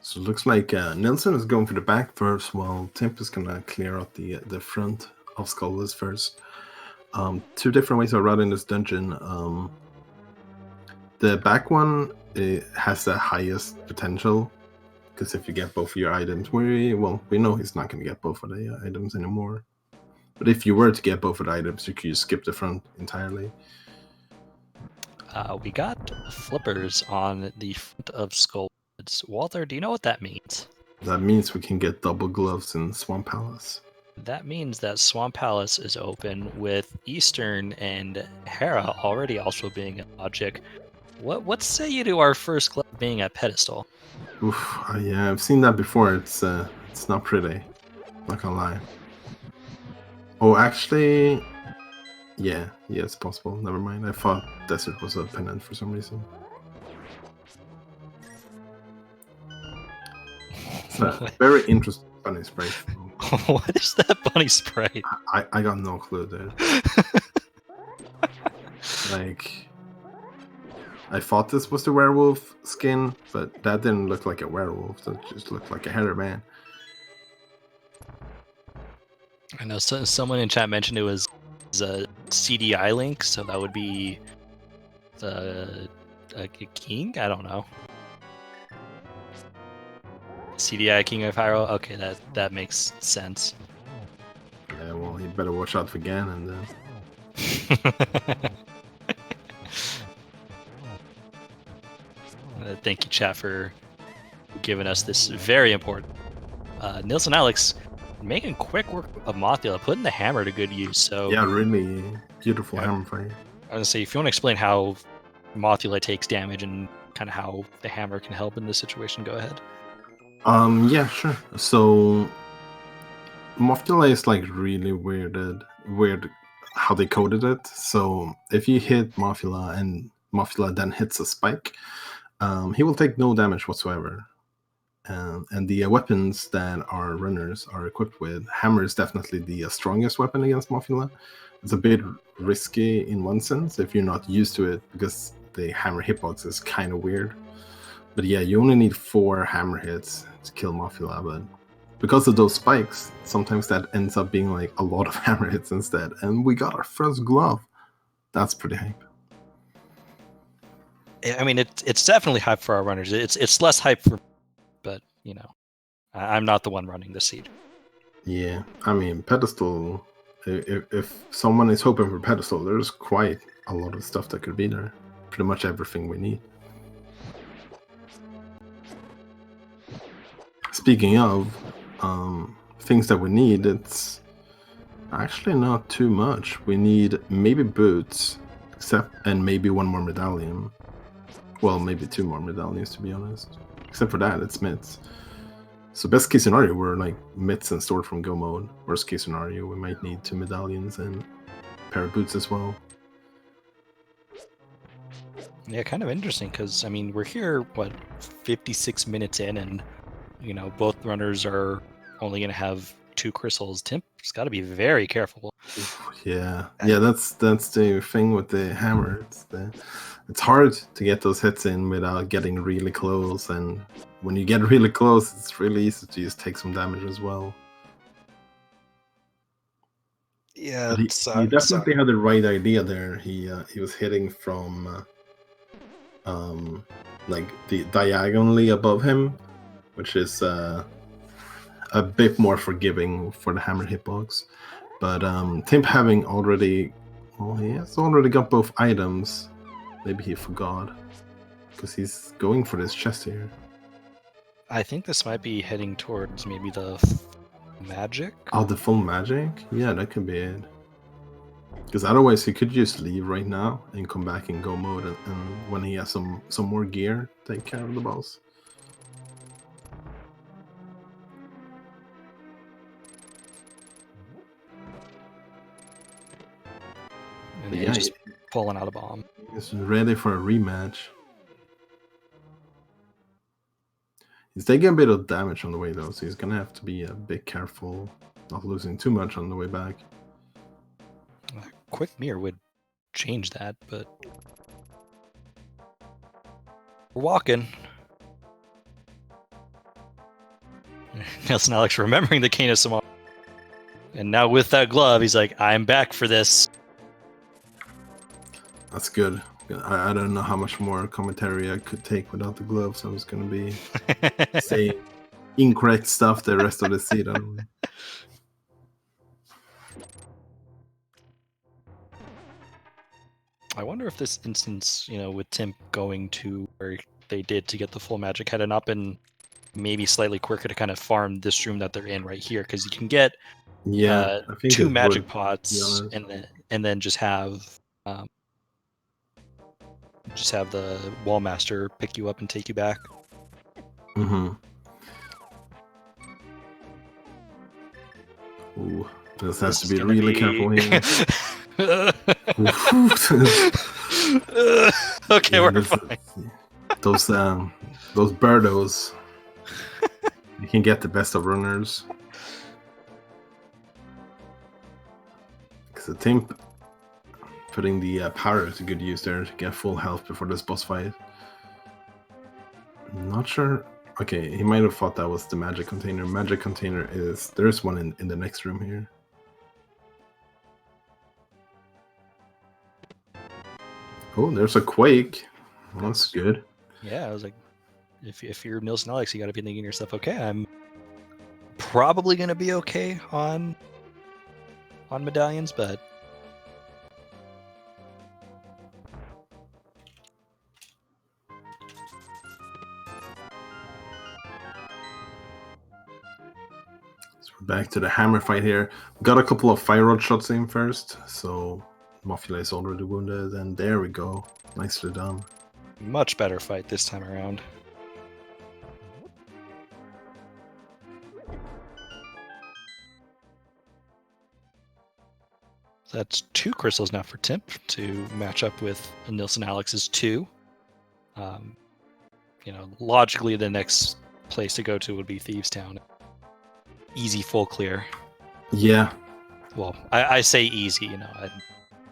So it looks like Nilsson is going for the back first, while Timp is gonna clear out the front of Skullwoods first. Two different ways of routing this dungeon. The back one has the highest potential, because if you get both of your items, we know he's not going to get both of the items anymore. But if you were to get both of the items, you could just skip the front entirely.
We got flippers on the front of Skullwoods. Walter, do you know what that means?
That means we can get double gloves in Swamp Palace.
That means that Swamp Palace is open, with Eastern and Hera already also being a logic. What say you to our first glove being a pedestal?
Oof, yeah, I've seen that before. It's not pretty. Not gonna lie. Oh, actually, yeah, it's possible. Never mind. I thought Desert was a pennant for some reason. It's a very interesting bunny sprite.
What is that bunny sprite?
I got no clue, dude. Like, I thought this was the werewolf skin, but that didn't look like a werewolf. That just looked like a hair man.
I know someone in chat mentioned it was a CDI link, so that would be a king? I don't know. CDI King of Hyrule? Okay, that makes sense.
Yeah, well, you better watch out for Ganon then.
Thank you, chat, for giving us this very important. NilssonAlex making quick work of Mothula, putting the hammer to good use. So
yeah, really beautiful hammer fight.
I was gonna say, if you want to explain how Mothula takes damage and kind of how the hammer can help in this situation, go ahead.
Yeah, sure. So Mothula is like really weird how they coded it. So if you hit Mothula and Mothula then hits a spike, he will take no damage whatsoever. And the weapons that our runners are equipped with, hammer is definitely the strongest weapon against Mothula. It's a bit risky in one sense if you're not used to it, because the hammer hitbox is kind of weird. But yeah, you only need 4 hammer hits to kill Mothula, but because of those spikes, sometimes that ends up being like a lot of hammer hits instead. And we got our first glove. That's pretty hype.
I mean, it's definitely hype for our runners. It's less hype for, but you know, I'm not the one running the seed.
Yeah, I mean, pedestal. If someone is hoping for pedestal, there's quite a lot of stuff that could be there. Pretty much everything we need. Speaking of things that we need, it's actually not too much. We need maybe boots, and maybe 1 more medallion. Well, maybe 2 more medallions, to be honest. Except for that, it's mitts. So best case scenario, we're like mitts and sword from Go mode. Worst case scenario, we might need 2 medallions and a pair of boots as well.
Yeah, kind of interesting, because I mean, we're here, what, 56 minutes in, and you know, both runners are only going to have 2 crystals. Timp's got to be very careful.
Yeah, that's the thing with the hammer. It's hard to get those hits in without getting really close, and when you get really close, it's really easy to just take some damage as well.
Yeah,
he definitely had the right idea there. He was hitting from like the diagonally above him, which is a bit more forgiving for the hammer hitbox. But Timp having already, well, he has already got both items. Maybe he forgot, because he's going for this chest here.
I think this might be heading towards maybe the magic.
Oh, the full magic? Yeah, that could be it. Because otherwise he could just leave right now and come back in Go mode, and when he has some more gear, take care of the boss.
And yeah, just pulling out a bomb.
He's ready for a rematch. He's taking a bit of damage on the way though, so he's gonna have to be a bit careful, not losing too much on the way back.
Quick mirror would change that, but we're walking. NilssonAlex remembering the Cane of Samar. And now with that glove, he's like, I'm back for this.
That's good. I don't know how much more commentary I could take without the gloves. I was going to be saying incorrect stuff the rest of the season.
I wonder if this instance, you know, with Tim going to where they did to get the full magic, had it not been maybe slightly quicker to kind of farm this room that they're in right here, because you can get 2 magic pots and then just have the wall master pick you up and take you back.
Mm-hmm. Ooh, this has to be really careful here.
Okay, we're fine.
Those birdos. You can get the best of runners. Because the team putting the power to good use there to get full health before this boss fight. I'm not sure. Okay, he might have thought that was the magic container. Magic container is... There's one in the next room here. Oh, there's a quake. Well, that's good.
Yeah, I was like, if you're NilssonAlex, you got to be thinking to yourself, okay, I'm probably going to be okay on medallions, but
So we're back to the hammer fight here. Got a couple of fire rod shots in first, so Mophila is already wounded, and there we go. Nicely done.
much better fight this time around. So that's 2 crystals now for Timp to match up with NilssonAlex's 2. Logically, the next place to go to would be Thieves Town. Easy full clear.
Yeah.
Well, I say easy,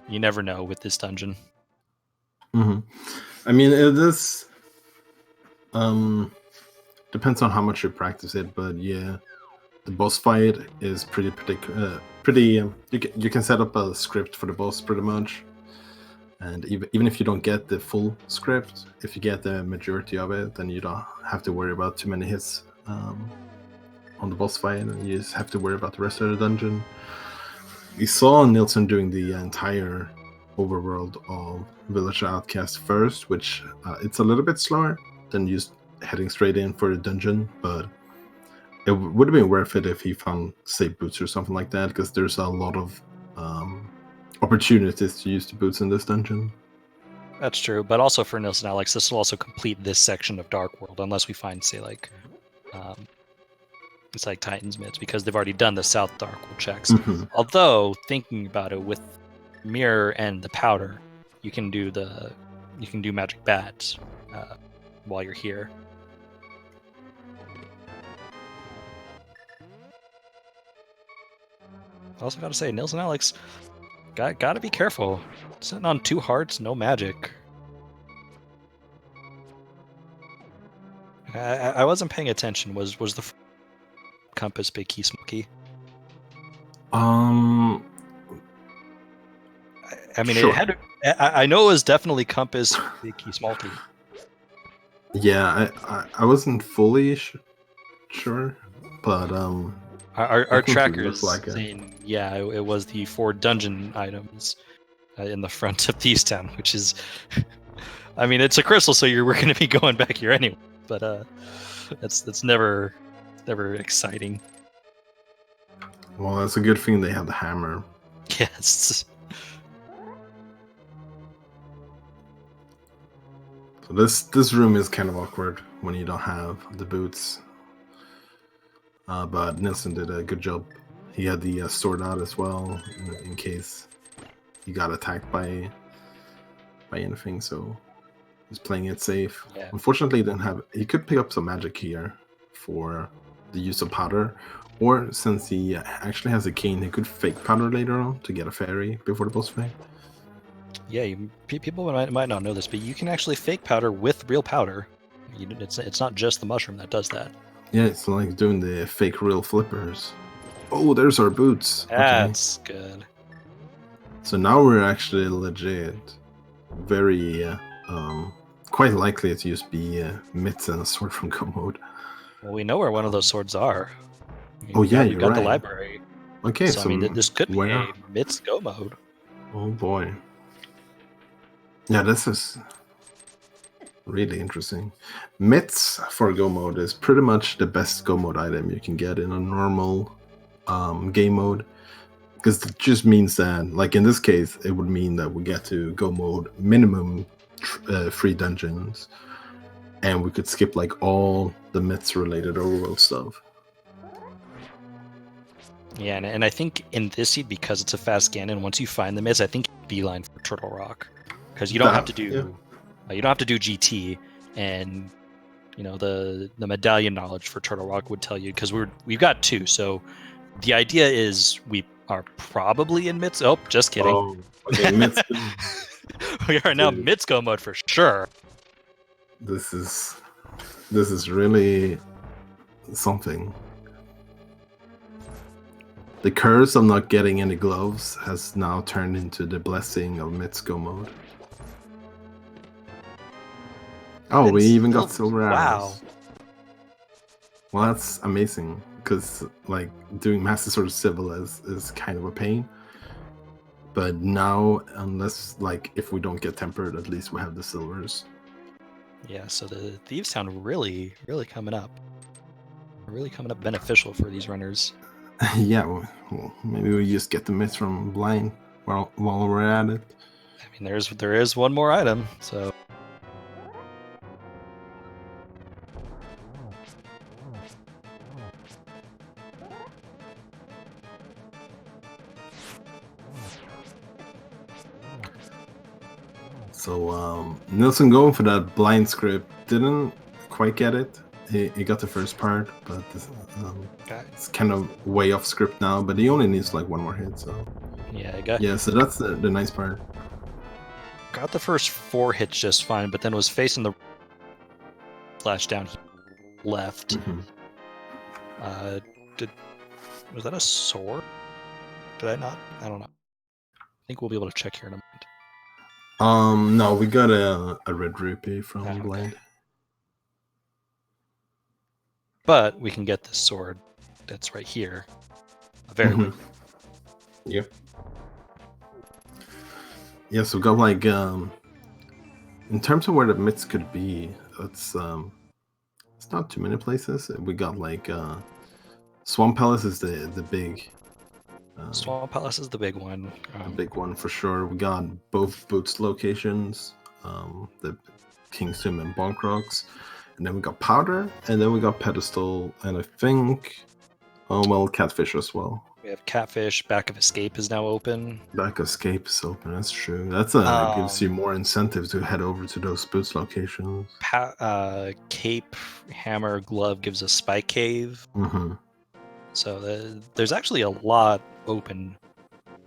you never know with this dungeon.
Mm-hmm. I mean, it is... depends on how much you practice it, but yeah, the boss fight is pretty you can set up a script for the boss pretty much, and even if you don't get the full script, if you get the majority of it, then you don't have to worry about too many hits on the boss fight, and you just have to worry about the rest of the dungeon. We saw Nilsson doing the entire overworld of Village Outcast first, which it's a little bit slower than just heading straight in for the dungeon, but it would have been worth it if he found safe boots or something like that, because there's a lot of opportunities to use the boots in this dungeon.
That's true, but also for NilssonAlex, this will also complete this section of Dark World, unless we find, say, it's like Titan's Mids, because they've already done the South Dark World checks.
Mm-hmm.
Although, thinking about it, with Mirror and the Powder, you can do Magic Bats while you're here. Also gotta say, NilssonAlex, gotta be careful. Sitting on 2 hearts, no magic. I wasn't paying attention. Was the compass big key smoky?
I
mean,
sure.
it had. I know it was definitely compass big key smoky.
Yeah, I wasn't fully sure, but
our tracker is saying, yeah, it was the 4 dungeon items in the front of Thieves Town, which is, I mean, it's a crystal, so we're going to be going back here anyway. But that's never exciting.
Well, it's a good thing they have the hammer.
Yes.
So this room is kind of awkward when you don't have the boots. But Nilsson did a good job. He had the sword out as well in case he got attacked by anything. So he's playing it safe.
Yeah.
Unfortunately, he didn't have. He could pick up some magic here for the use of powder, or since he actually has a cane, he could fake powder later on to get a fairy before the boss fight.
Yeah, people might not know this, but you can actually fake powder with real powder. It's not just the mushroom that does that.
Yeah, it's like doing the fake real flippers. Oh, there's our boots.
That's good.
So now we're actually legit. Very, quite likely to just be mitts and a sword from Go mode.
Well, we know where one of those swords are.
You've got
the library.
Okay,
so I mean, this could be a mitts Go mode.
Oh boy. Yeah, this is really interesting. Mitts for Go mode is pretty much the best Go mode item you can get in a normal game mode, because it just means that, like in this case, it would mean that we get to Go mode minimum 3 dungeons, and we could skip like all the myths related overworld stuff.
Yeah, and I think in this seed, because it's a fast scan, and once you find the myths, I think beeline for Turtle Rock, because you don't have to do you don't have to do GT, and the medallion knowledge for Turtle Rock would tell you, because we've got 2. So the idea is we are probably in Mitsuko. Oh, just kidding.
Oh, okay, Mitsuko.
We are now
Dude.
Mitsuko mode for sure.
This is really something. The curse of not getting any gloves has now turned into the blessing of Mitsuko mode. Oh, we even got silver arrows.
Wow.
Well, that's amazing, because like doing Master Sword Civil is kind of a pain. But now, unless like if we don't get tempered, at least we have the silvers.
Yeah, so the Thieves Town really, really coming up. Really coming up beneficial for these runners.
Yeah, well, maybe we just get the myth from blind while we're at it.
I mean, there is one more item, so.
So Nilsson going for that blind script didn't quite get it. He got the first part, but it's kind of way off script now. But he only needs like one more hit, so
yeah.
So that's the nice part.
Got the first 4 hits just fine, but then was facing the flash down left.
Mm-hmm.
Was that a sword? Did I not? I don't know. I think we'll be able to check here in a moment.
No, we got a red rupee from blind.
But we can get this sword that's right here. Very good.
Yep. Yeah, so we got like in terms of where the myths could be, it's not too many places. We got like Swamp Palace is the big.
Swamp Palace is the big one.
The big one for sure. We got both Boots locations, the King's Tomb and Bonk Rocks, and then we got Powder, and then we got Pedestal, and I think, Catfish as well.
We have Catfish. Back of Escape is now open.
Back of Escape is open. That's true. That's gives you more incentive to head over to those Boots locations.
Cape, Hammer, Glove gives a Spike Cave.
Mm-hmm.
So there's actually a lot open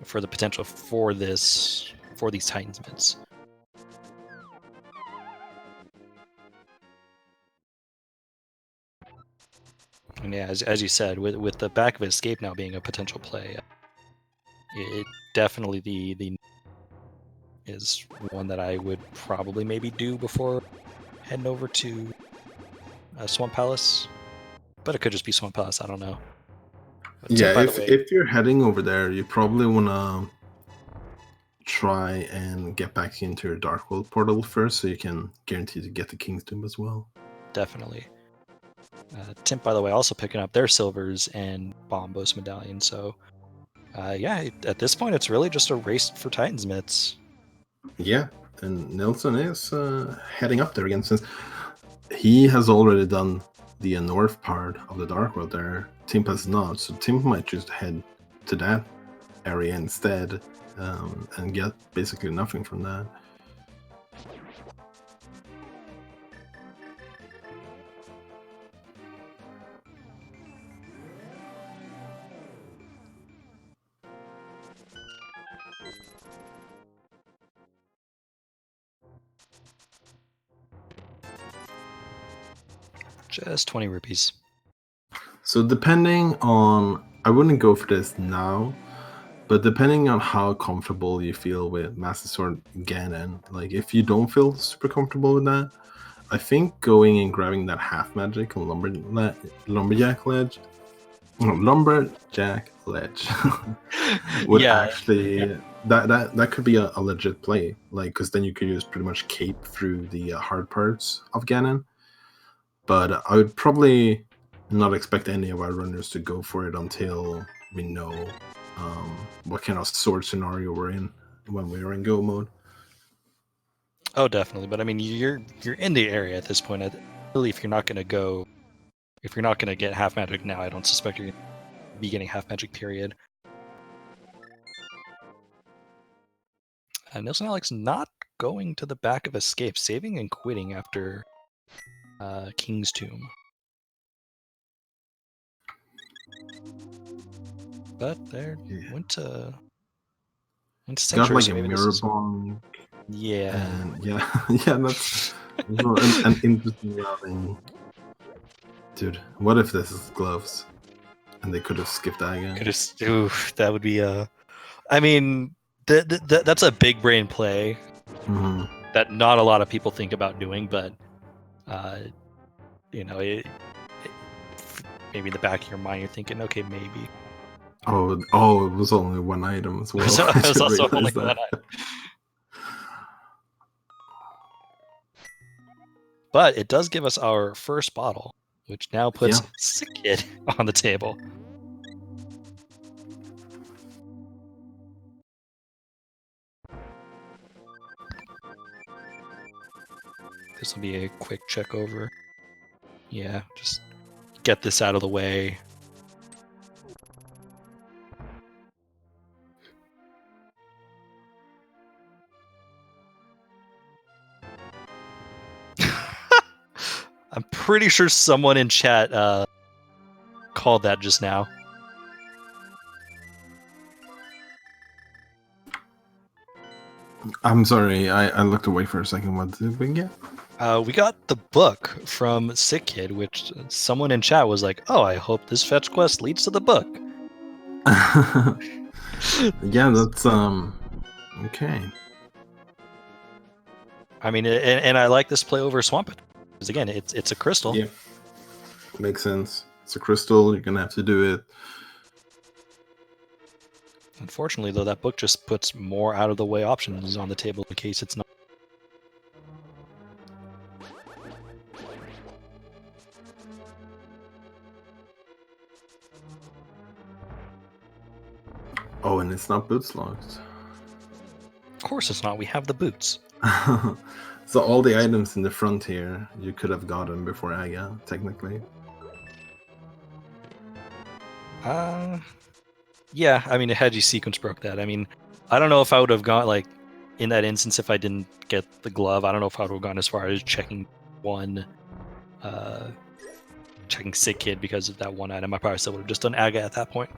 for the potential for these Titans mids. And yeah, as you said, with the Back of Escape now being a potential play, it definitely the is one that I would probably maybe do before heading over to Swamp Palace. But it could just be Swamp Palace, I don't know. But
yeah, if you're heading over there, you probably want to try and get back into your Dark World portal first, so you can guarantee to get the King's Tomb as well.
Definitely. Timp, by the way, also picking up their silvers and Bombos medallion. So, yeah, at this point, it's really just a race for Titans mitts.
Yeah, and Nilsson is heading up there again, since he has already done the north part of the Dark World there. Timp has not, so Timp might just head to that area instead and get basically nothing from that.
Just 20 rupees.
So depending on, I wouldn't go for this now, but depending on how comfortable you feel with Master Sword Ganon, like if you don't feel super comfortable with that, I think going and grabbing that half magic on lumberjack ledge would actually that could be a legit play, like, because then you could use pretty much cape through the hard parts of Ganon. But I would probably not expect any of our runners to go for it until we know what kind of sword scenario we're in when we are in go mode.
Oh, definitely. But I mean, you're in the area at this point. Really, if you're not going to get half magic now, I don't suspect you're going to be getting half magic, period. NilssonAlex not going to the Back of Escape, saving and quitting after King's Tomb. But there went to
Got
Sanctuary.
like
So
a
maybe this
mirror
is
bong, and yeah, that's an interesting routing. Dude, what if this is gloves, and they could have skipped that again?
That would be I mean, that's a big brain play that not a lot of people think about doing, but maybe in the back of your mind you're thinking, okay, maybe.
Oh, it was only one item as well.
So
I
it was
should
also only
realize that.
one item. But it does give us our first bottle, which now puts Sick Kid on the table. This will be a quick check over. Yeah, just get this out of the way. I'm pretty sure someone in chat called that just now.
I'm sorry, I looked away for a second. What did we get?
We got the book from Sick Kid, which someone in chat was like, "Oh, I hope this fetch quest leads to the book."
Yeah, that's okay.
I mean, and I like this play over Swampert because again, it's a crystal.
Yeah, makes sense. It's a crystal. You're gonna have to do it.
Unfortunately, though, that book just puts more out of the way options on the table in case it's not.
Oh, and it's not boots locked.
Of course, it's not. We have the boots.
So all the items in the front here, you could have gotten before Aga, technically.
Yeah, I mean, a Hedgie sequence broke that. I mean, I don't know if I would have gone, like, in that instance, if I didn't get the glove, I don't know if I would have gone as far as checking checking Sick Kid because of that one item. I probably still would have just done Aga at that point.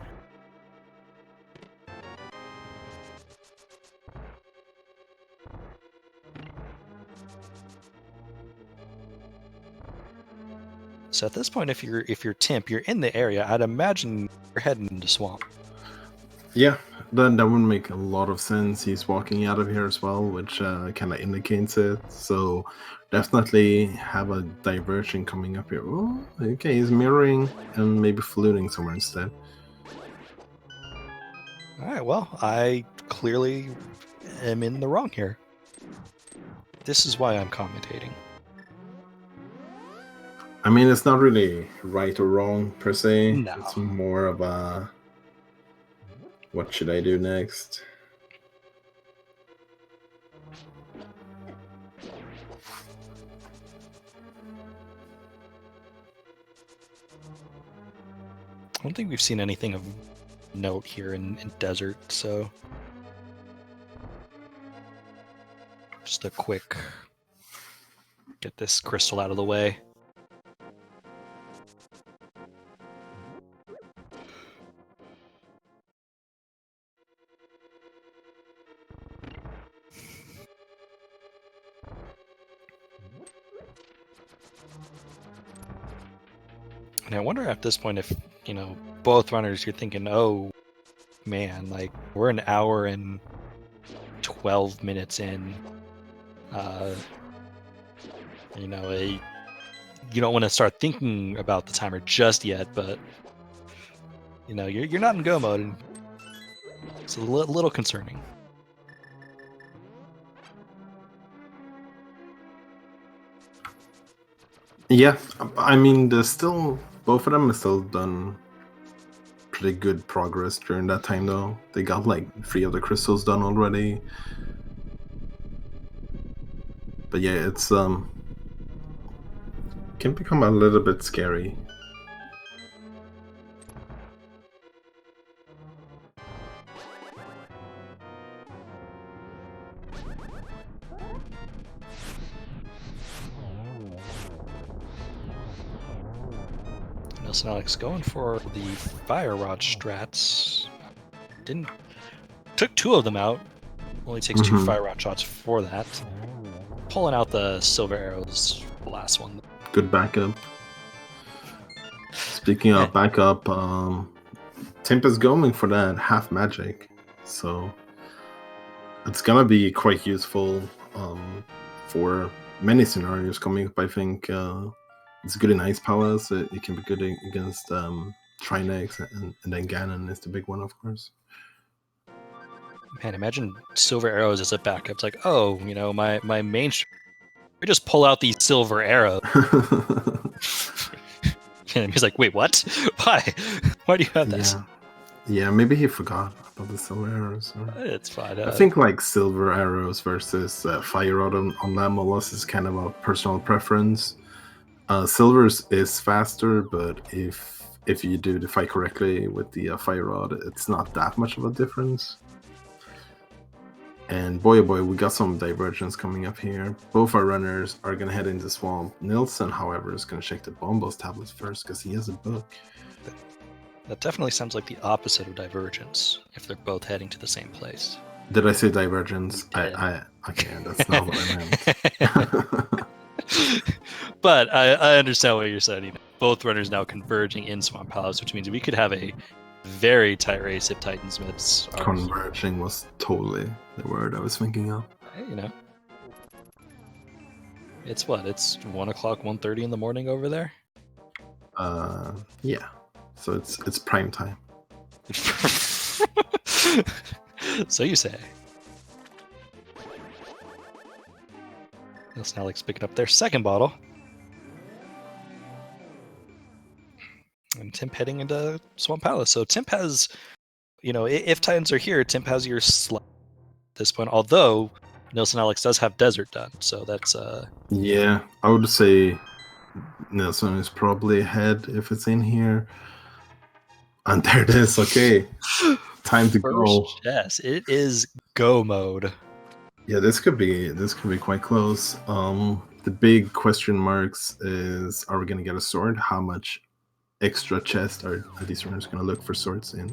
So at this point, if you're Timp, you're in the area. I'd imagine you're heading into Swamp.
Yeah, then that would make a lot of sense. He's walking out of here as well, which kind of indicates it. So definitely have a diversion coming up here. Oh, okay, he's mirroring and maybe fluting somewhere instead.
All right, well, I clearly am in the wrong here. This is why I'm commentating.
I mean, it's not really right or wrong per se.
No.
It's more of a what should I do next?
I don't think we've seen anything of note here in Desert, so just a quick get this crystal out of the way. And I wonder at this point if, both runners, you're thinking, oh, man, like, we're an hour and 12 minutes in. You don't want to start thinking about the timer just yet, but, you're not in go mode, and it's a little concerning.
Yeah, I mean, there's still both of them have still done pretty good progress during that time, though. They got like 3 of the crystals done already. But yeah, it's can become a little bit scary.
NilssonAlex going for the fire rod strats. Took 2 of them out. Only takes 2 fire rod shots for that. Pulling out the silver arrows, the last one.
Good backup. Speaking of backup, Timp is going for that half magic, so it's gonna be quite useful for many scenarios coming up. I think it's good in Ice Palace. It can be good against Trinex, and then Ganon is the big one, of course.
Man, imagine silver arrows as a backup. It's like, oh, you know, my main. We just pull out these silver arrows. And he's like, wait, what? Why? Why do you have this?
Yeah, maybe he forgot about the silver arrows.
It's fine.
I think like silver arrows versus fire rod on Lamolos is kind of a personal preference. Silver is faster, but if you do the fight correctly with the fire rod, it's not that much of a difference. And boy, oh boy, we got some divergence coming up here. Both our runners are going to head into Swamp. Nilsson, however, is going to check the Bombos tablets first because he has a book.
That definitely sounds like the opposite of divergence if they're both heading to the same place.
Did I say divergence? Okay, that's not what I meant.
But I understand what you're saying. You know, both runners now converging in Swamp Palace, which means we could have a very tight race if Titansmiths are...
Converging was totally the word I was thinking of.
You know. It's what? It's 1 o'clock, 1:30 in the morning over there?
Yeah. So it's prime time.
So you say. NilssonAlex picking up their second bottle. And Timp heading into Swamp Palace. So Timp has, you know, if Titans are here, Timp has your slot at this point. Although NilssonAlex does have Desert done, so that's
Yeah, I would say Nilsson is probably ahead if it's in here. And there it is. Okay, time to go.
Yes, it is go mode.
Yeah, this could be quite close. The big question marks is: are we gonna get a sword? How much extra chest are these runners gonna look for swords in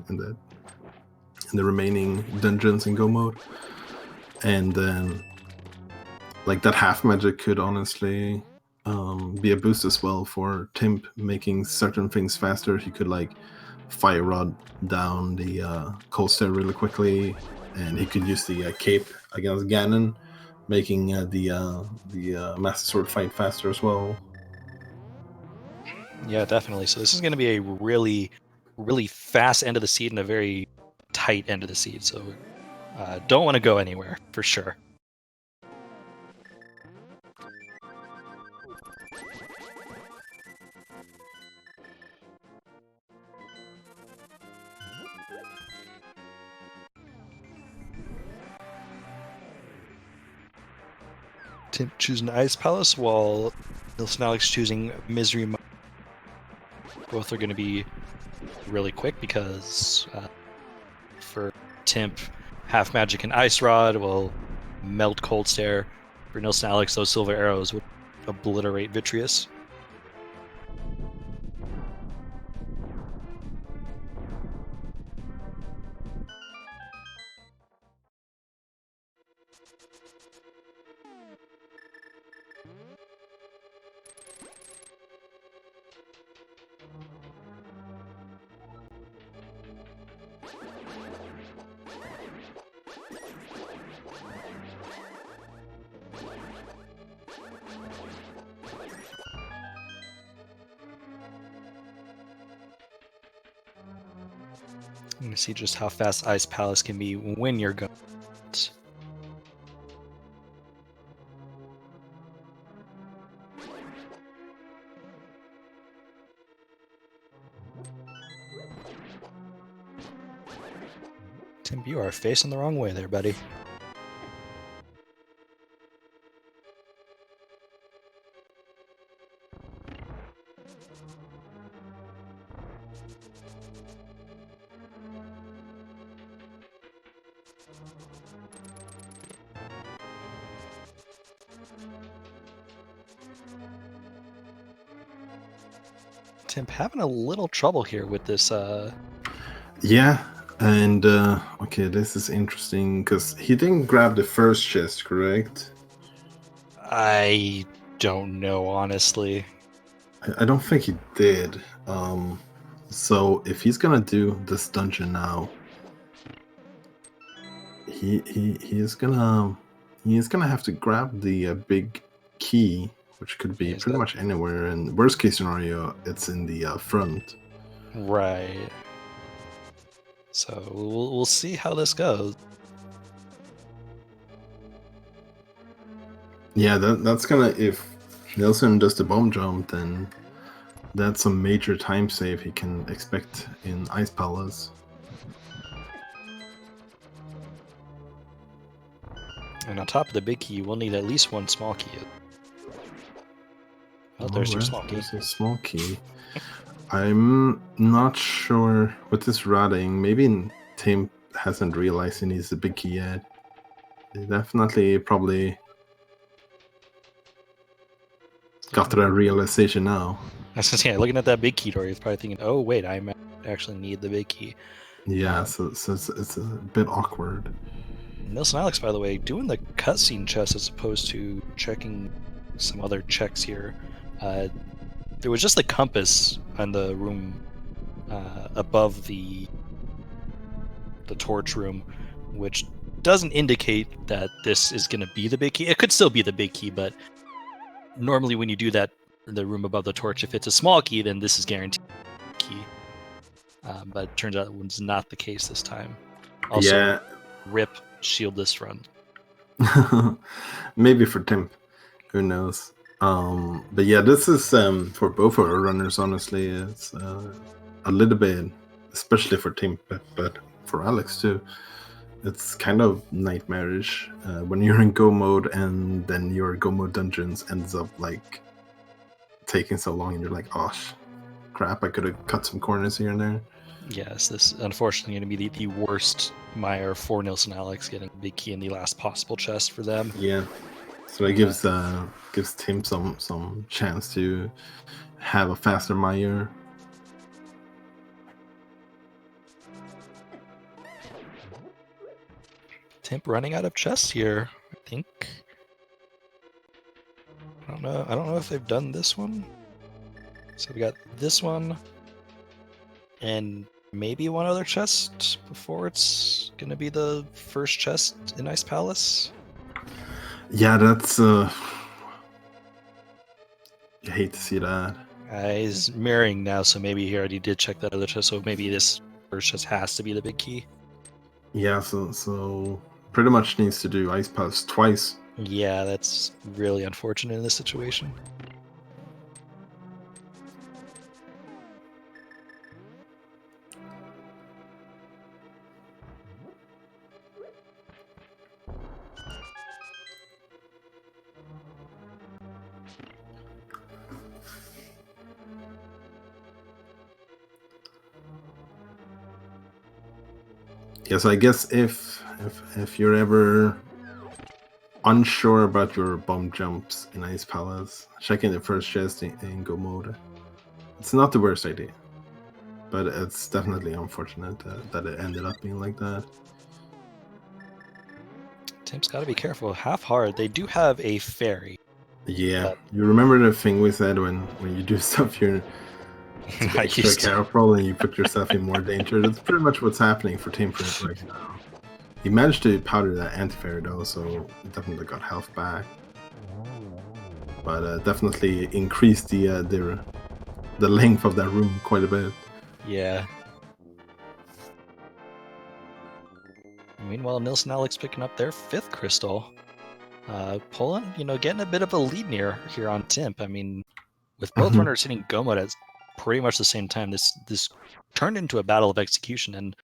the remaining dungeons in go mode? And then, like, that half magic could honestly be a boost as well for Timp making certain things faster. He could like fire rod down the cold stare really quickly, and he could use the cape against Ganon, making the Master Sword fight faster as well.
Yeah, definitely. So this is going to be a really, really fast end of the seed and a very tight end of the seed. So don't want to go anywhere for sure. Timp choosing Ice Palace while NilssonAlex choosing Misery. Both are going to be really quick because for Timp, half magic and Ice Rod will melt Cold Stare. For NilssonAlex, those silver arrows would obliterate Vitreous. I'm going to see just how fast Ice Palace can be when you're going. Timp, you are facing the wrong way there, buddy. Timp having a little trouble here with this.
Yeah, and okay, this is interesting because he didn't grab the first chest, correct?
I don't know, honestly.
I don't think he did. So if he's gonna do this dungeon now, he is gonna have to grab the big key, which could be
Is
pretty
that
much anywhere. And worst case scenario, it's in the front.
right? So we'll see how this goes.
Yeah, that's gonna if Nilsson does the bomb jump, then that's a major time save he can expect in Ice Palace.
And on top of the big key, we'll need at least one small key. Oh,
Oh,
there's your small key.
there's a small key. I'm not sure with this routing. Maybe Tim hasn't realized he needs the big key yet. He definitely probably got to that realization now.
I was gonna say, looking at that big key door, he's probably thinking, "Oh wait, I actually need the big key."
Yeah, so it's a bit awkward.
NilssonAlex, by the way, doing the cutscene chest as opposed to checking some other checks here. There was just the compass on the room above the torch room, which doesn't indicate that this is going to be the big key. It could still be the big key, but normally when you do that in the room above the torch, if it's a small key, then this is guaranteed key. But it turns out it was not the case this time. Also,
Yeah.
rip shieldless run.
Maybe for Tim, who knows? But yeah, this is for both of our runners. Honestly, it's a little bit, especially for Tim, but for Alex too. It's kind of nightmarish when you're in go mode and then your go mode dungeons ends up like taking so long, and you're like, oh crap! I could have cut some corners here and there.
Yes, this is unfortunately going to be the worst mire for NilssonAlex, getting a big key in the last possible chest for them.
Yeah, so it gives Tim some chance to have a faster mire.
Timp running out of chests here, I think. I don't know if they've done this one. So we got this one and maybe one other chest before it's gonna be the first chest in Ice Palace.
Yeah, that's you hate to see that.
He's mirroring now, so maybe he already did check that other chest, so maybe this first chest has to be the big key.
Yeah, so pretty much needs to do Ice Palace twice.
Yeah, that's really unfortunate in this situation.
Yes, I guess if you're ever unsure about your bomb jumps in Ice Palace, checking the first chest in go mode. It's not the worst idea, but it's definitely unfortunate that it ended up being like that.
Tim's got to be careful. Half hard. They do have a fairy.
Yeah, you remember the thing we said when you do stuff you're extra careful and you put yourself in more danger. That's pretty much what's happening for Team Print right now. He managed to powder that anti-fairy though, so definitely got health back. But definitely increased the length of that room quite a bit.
Yeah. Meanwhile, NilssonAlex picking up their 5th crystal. Poland, getting a bit of a lead here on Timp. I mean, with both runners hitting go mode at pretty much the same time, this turned into a battle of execution, and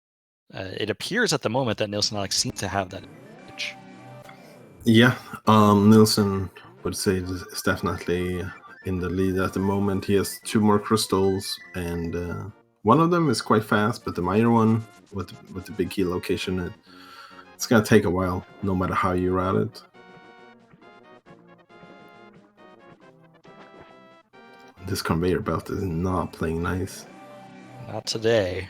it appears at the moment that NilssonAlex seems to have that advantage.
Yeah, Nilsson would say is definitely in the lead at the moment. He has 2 more crystals, and one of them is quite fast, but the minor one with the big key location, it's gonna take a while, no matter how you route it. This conveyor belt is not playing nice.
Not today.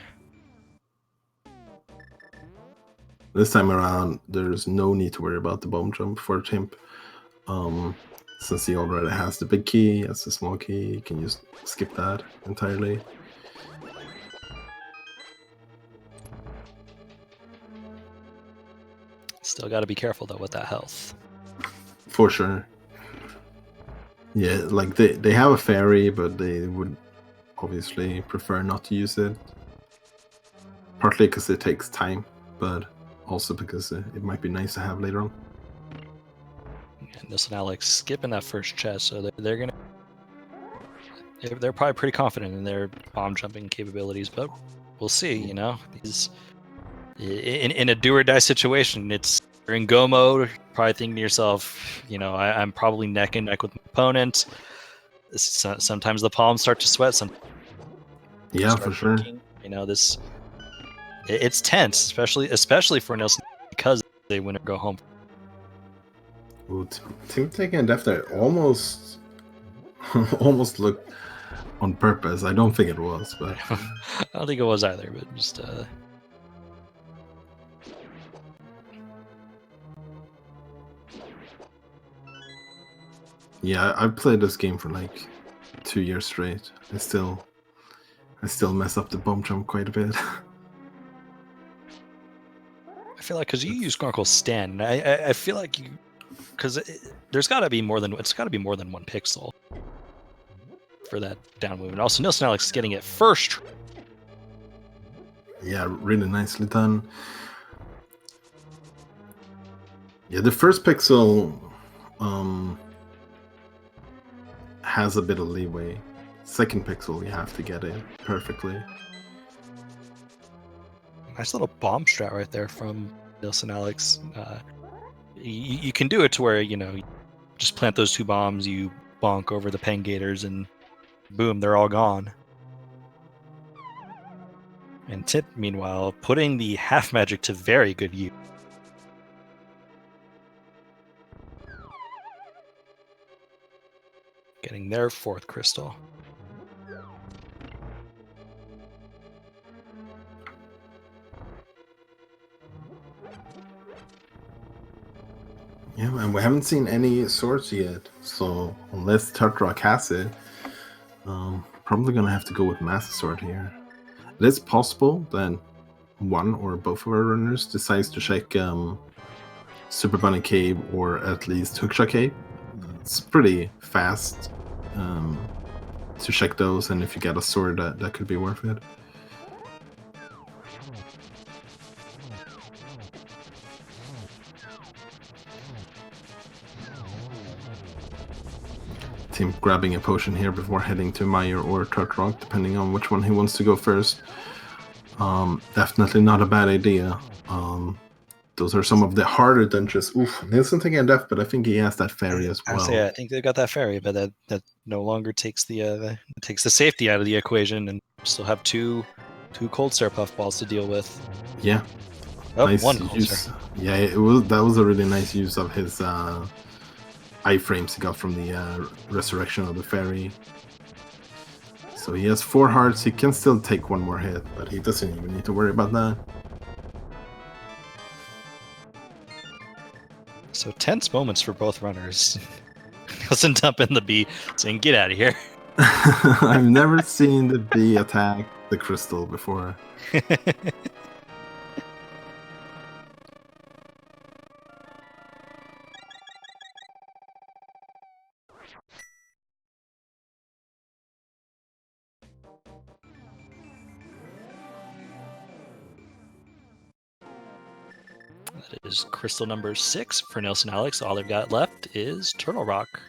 This time around, there's no need to worry about the bomb jump for Timp. Since he already has the big key, has the small key, you can just skip that entirely.
Still got to be careful though with that health.
For sure. Yeah, like they have a fairy, but they would obviously prefer not to use it. Partly because it takes time, but also because it might be nice to have later on.
And NilssonAlex skipping that first chest, so they're gonna. They're probably pretty confident in their bomb jumping capabilities, but we'll see. You know, these in a do or die situation, you're in go mode. Probably thinking to yourself, you know, I'm probably neck and neck with my opponent. Sometimes the palms start to sweat.
Yeah, for sure.
You know, it's tense, especially for Nilsson because they win or go home.
Ooh, Tim taking a death there almost looked on purpose. I don't think it was, but
I don't think it was either. But just
yeah, I've played this game for like 2 years straight. I still mess up the bomb jump quite a bit.
I feel like because you use Snorkel's stand, I feel like you because there's got to be more than one pixel for that down move, and also NilssonAlex is getting it first.
Yeah, really nicely done. Yeah, the first pixel has a bit of leeway. Second pixel, you have to get it perfectly.
Nice little bomb strat right there from NilssonAlex. You can do it to where, you know, you just plant those 2 bombs, you bonk over the Pen Gators, and boom, they're all gone. And Tip, meanwhile, putting the half magic to very good use. Getting their 4th crystal.
Yeah, and we haven't seen any swords yet, so unless Turtrock has it, probably gonna have to go with Master Sword here. It is possible that one or both of our runners decides to check Super Bunny Cave or at least Hookshot Cave. It's pretty fast to check those, and if you get a sword, that could be worth it. Team grabbing a potion here before heading to Meyer or Turtrock, depending on which one he wants to go first. Definitely not a bad idea. Those are some of the harder dungeons. Oof, Nilsson taking a death, but I think he has that fairy as well.
I think they've got that fairy, but that no longer takes the safety out of the equation, and still have two cold stare puff balls to deal with.
Yeah.
Oh,
nice
one
use. Yeah, that was a really nice use of his iframes he got from the resurrection of the fairy. So he has 4 hearts. He can still take one more hit, but he doesn't even need to worry about that.
So tense moments for both runners. Nilsson dumping the bee, saying, "Get out of here."
I've never seen the bee attack the crystal before.
That is crystal number 6 for NilssonAlex. All they've got left is Turtle Rock.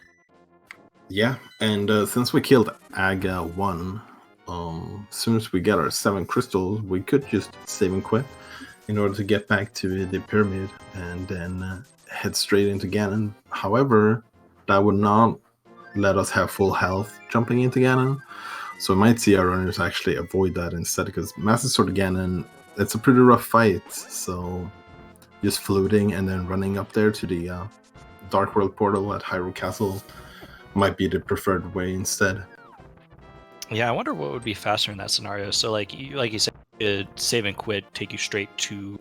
Yeah, and since we killed Aga 1, as soon as we get our 7 crystals, we could just save and quit in order to get back to the pyramid and then head straight into Ganon. However, that would not let us have full health jumping into Ganon, so we might see our runners actually avoid that instead, because Master Sword Ganon, it's a pretty rough fight, so just floating and then running up there to the Dark World portal at Hyrule Castle might be the preferred way instead.
Yeah, I wonder what would be faster in that scenario. So like you said, save and quit take you straight to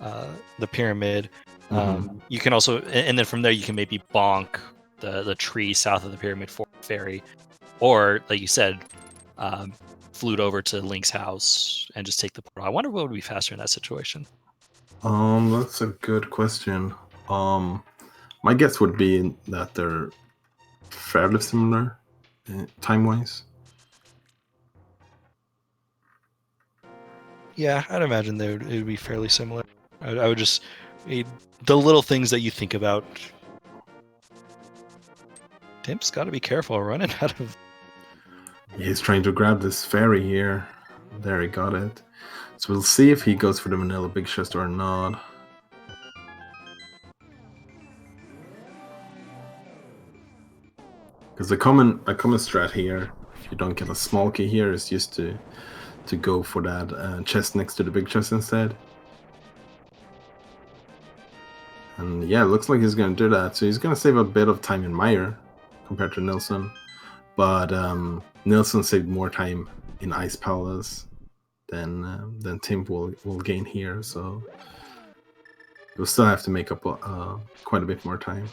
the pyramid. You can also, and then from there you can maybe bonk the tree south of the pyramid for a ferry, or like you said, flute over to Link's house and just take the portal. I wonder what would be faster in that situation.
That's a good question. My guess would be that they're fairly similar time-wise.
Yeah, I'd imagine it would be fairly similar. I would just the little things that you think about. Tim's got to be careful running out of.
He's trying to grab this fairy here. There, he got it. So we'll see if he goes for the vanilla big chest or not. Because a common strat here, if you don't get a small key here, is just to go for that chest next to the big chest instead. And yeah, it looks like he's going to do that. So he's going to save a bit of time in Mire compared to Nilsson. But Nilsson saved more time in Ice Palace than Tim will gain here. So you'll still have to make up quite a bit more time.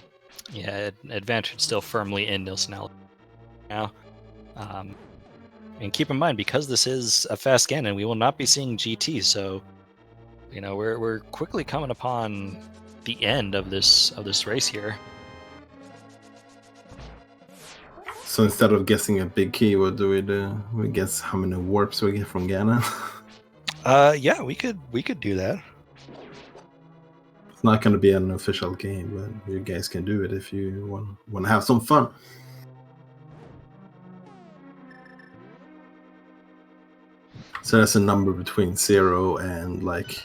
Yeah, advantage still firmly in NilssonAlex now. And keep in mind, because this is a fast Ganon, we will not be seeing GT. So, we're quickly coming upon the end of this race here.
So instead of guessing a big key, what do we do? We guess how many warps we get from Ganon.
Yeah, we could do that.
It's not going to be an official game, but you guys can do it if you want to have some fun. So that's a number between 0 and like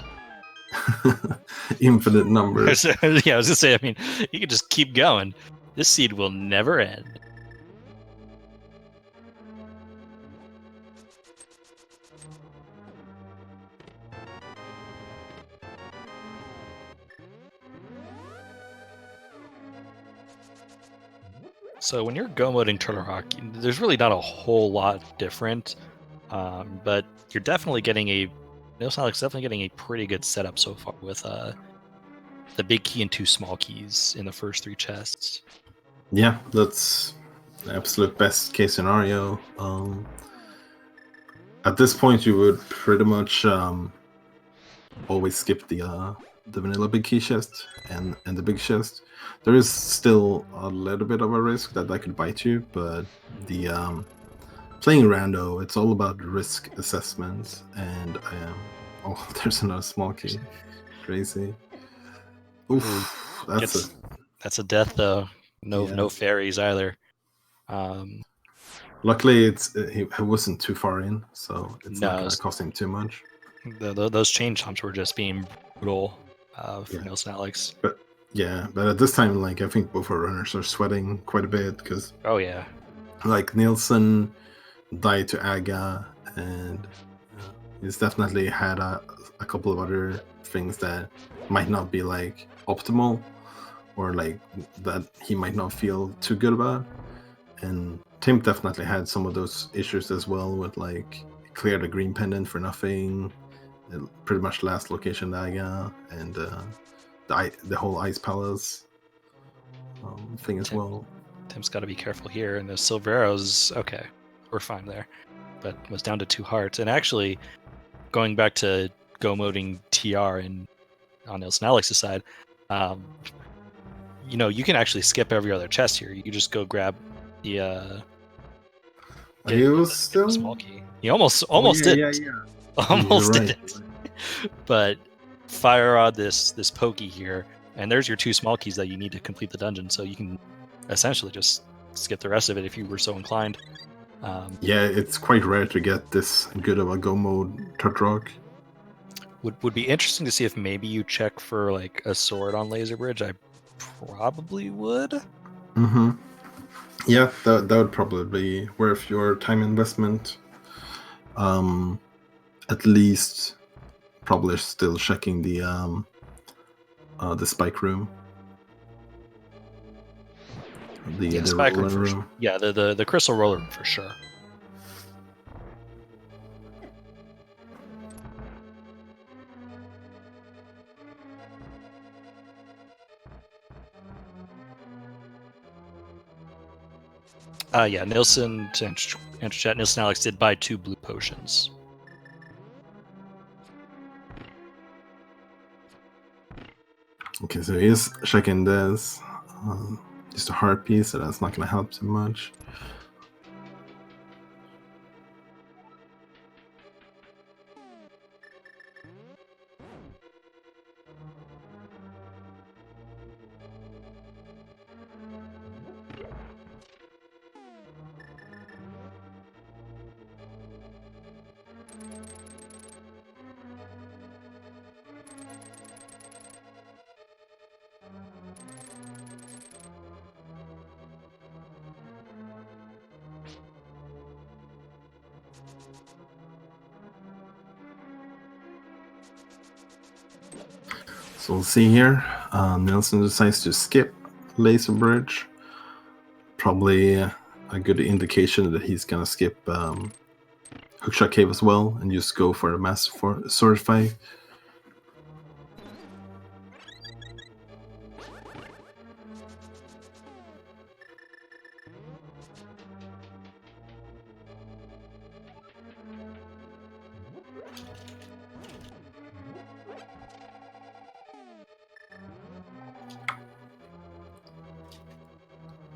infinite numbers.
Yeah, I was gonna say. I mean, you could just keep going. This seed will never end. So when you're go moding Turtle Rock, there's really not a whole lot different, but you're definitely getting NilssonAlex definitely getting a pretty good setup so far with the big key and 2 small keys in the first 3 chests.
Yeah, that's the absolute best case scenario. At this point, you would pretty much always skip the vanilla big key chest and the big chest. There is still a little bit of a risk that could bite you, but the playing rando, it's all about risk assessments. And oh, there's another small key. Crazy. Oof,
that's a death though. No fairies either.
Luckily, he wasn't too far in, so it's not going to cost him too much.
Those change times were just being brutal for NilssonAlex.
But at this time, like I think both our runners are sweating quite a bit because like Nilsson died to Aga, and he's definitely had a couple of other things that might not be like optimal, or like that he might not feel too good about. And Tim definitely had some of those issues as well, with like clear the green pendant for nothing, pretty much last location Aga, and the whole Ice Palace thing as well.
Tim's got to be careful here, and the silver arrows, okay, we're fine there, but was down to 2 hearts. And actually, going back to go moding TR and on NilssonAlex's side, you can actually skip every other chest here. You can just go grab the
he was still
small key. He almost did.
Yeah.
Almost did it. But fire on this pokey here, and there's your 2 small keys that you need to complete the dungeon. So you can essentially just skip the rest of it if you were so inclined.
Yeah, it's quite rare to get this good of a go mode Turtle Rock.
Would be interesting to see if maybe you check for like a sword on Laser Bridge. I probably would.
Mm-hmm. Yeah, that would probably be worth your time investment. At least, probably still checking the spike room. The
spike
roller room.
Sure. Yeah, the crystal roller room for sure. Yeah, Nilsson, to enter chat, NilssonAlex did buy 2 blue potions.
Okay, so he's checking this. Just a heart piece, so that's not going to help too much. So we'll see here. Nilsson decides to skip Laser Bridge. Probably a good indication that he's gonna skip Hookshot Cave as well and just go for a massive sword fight.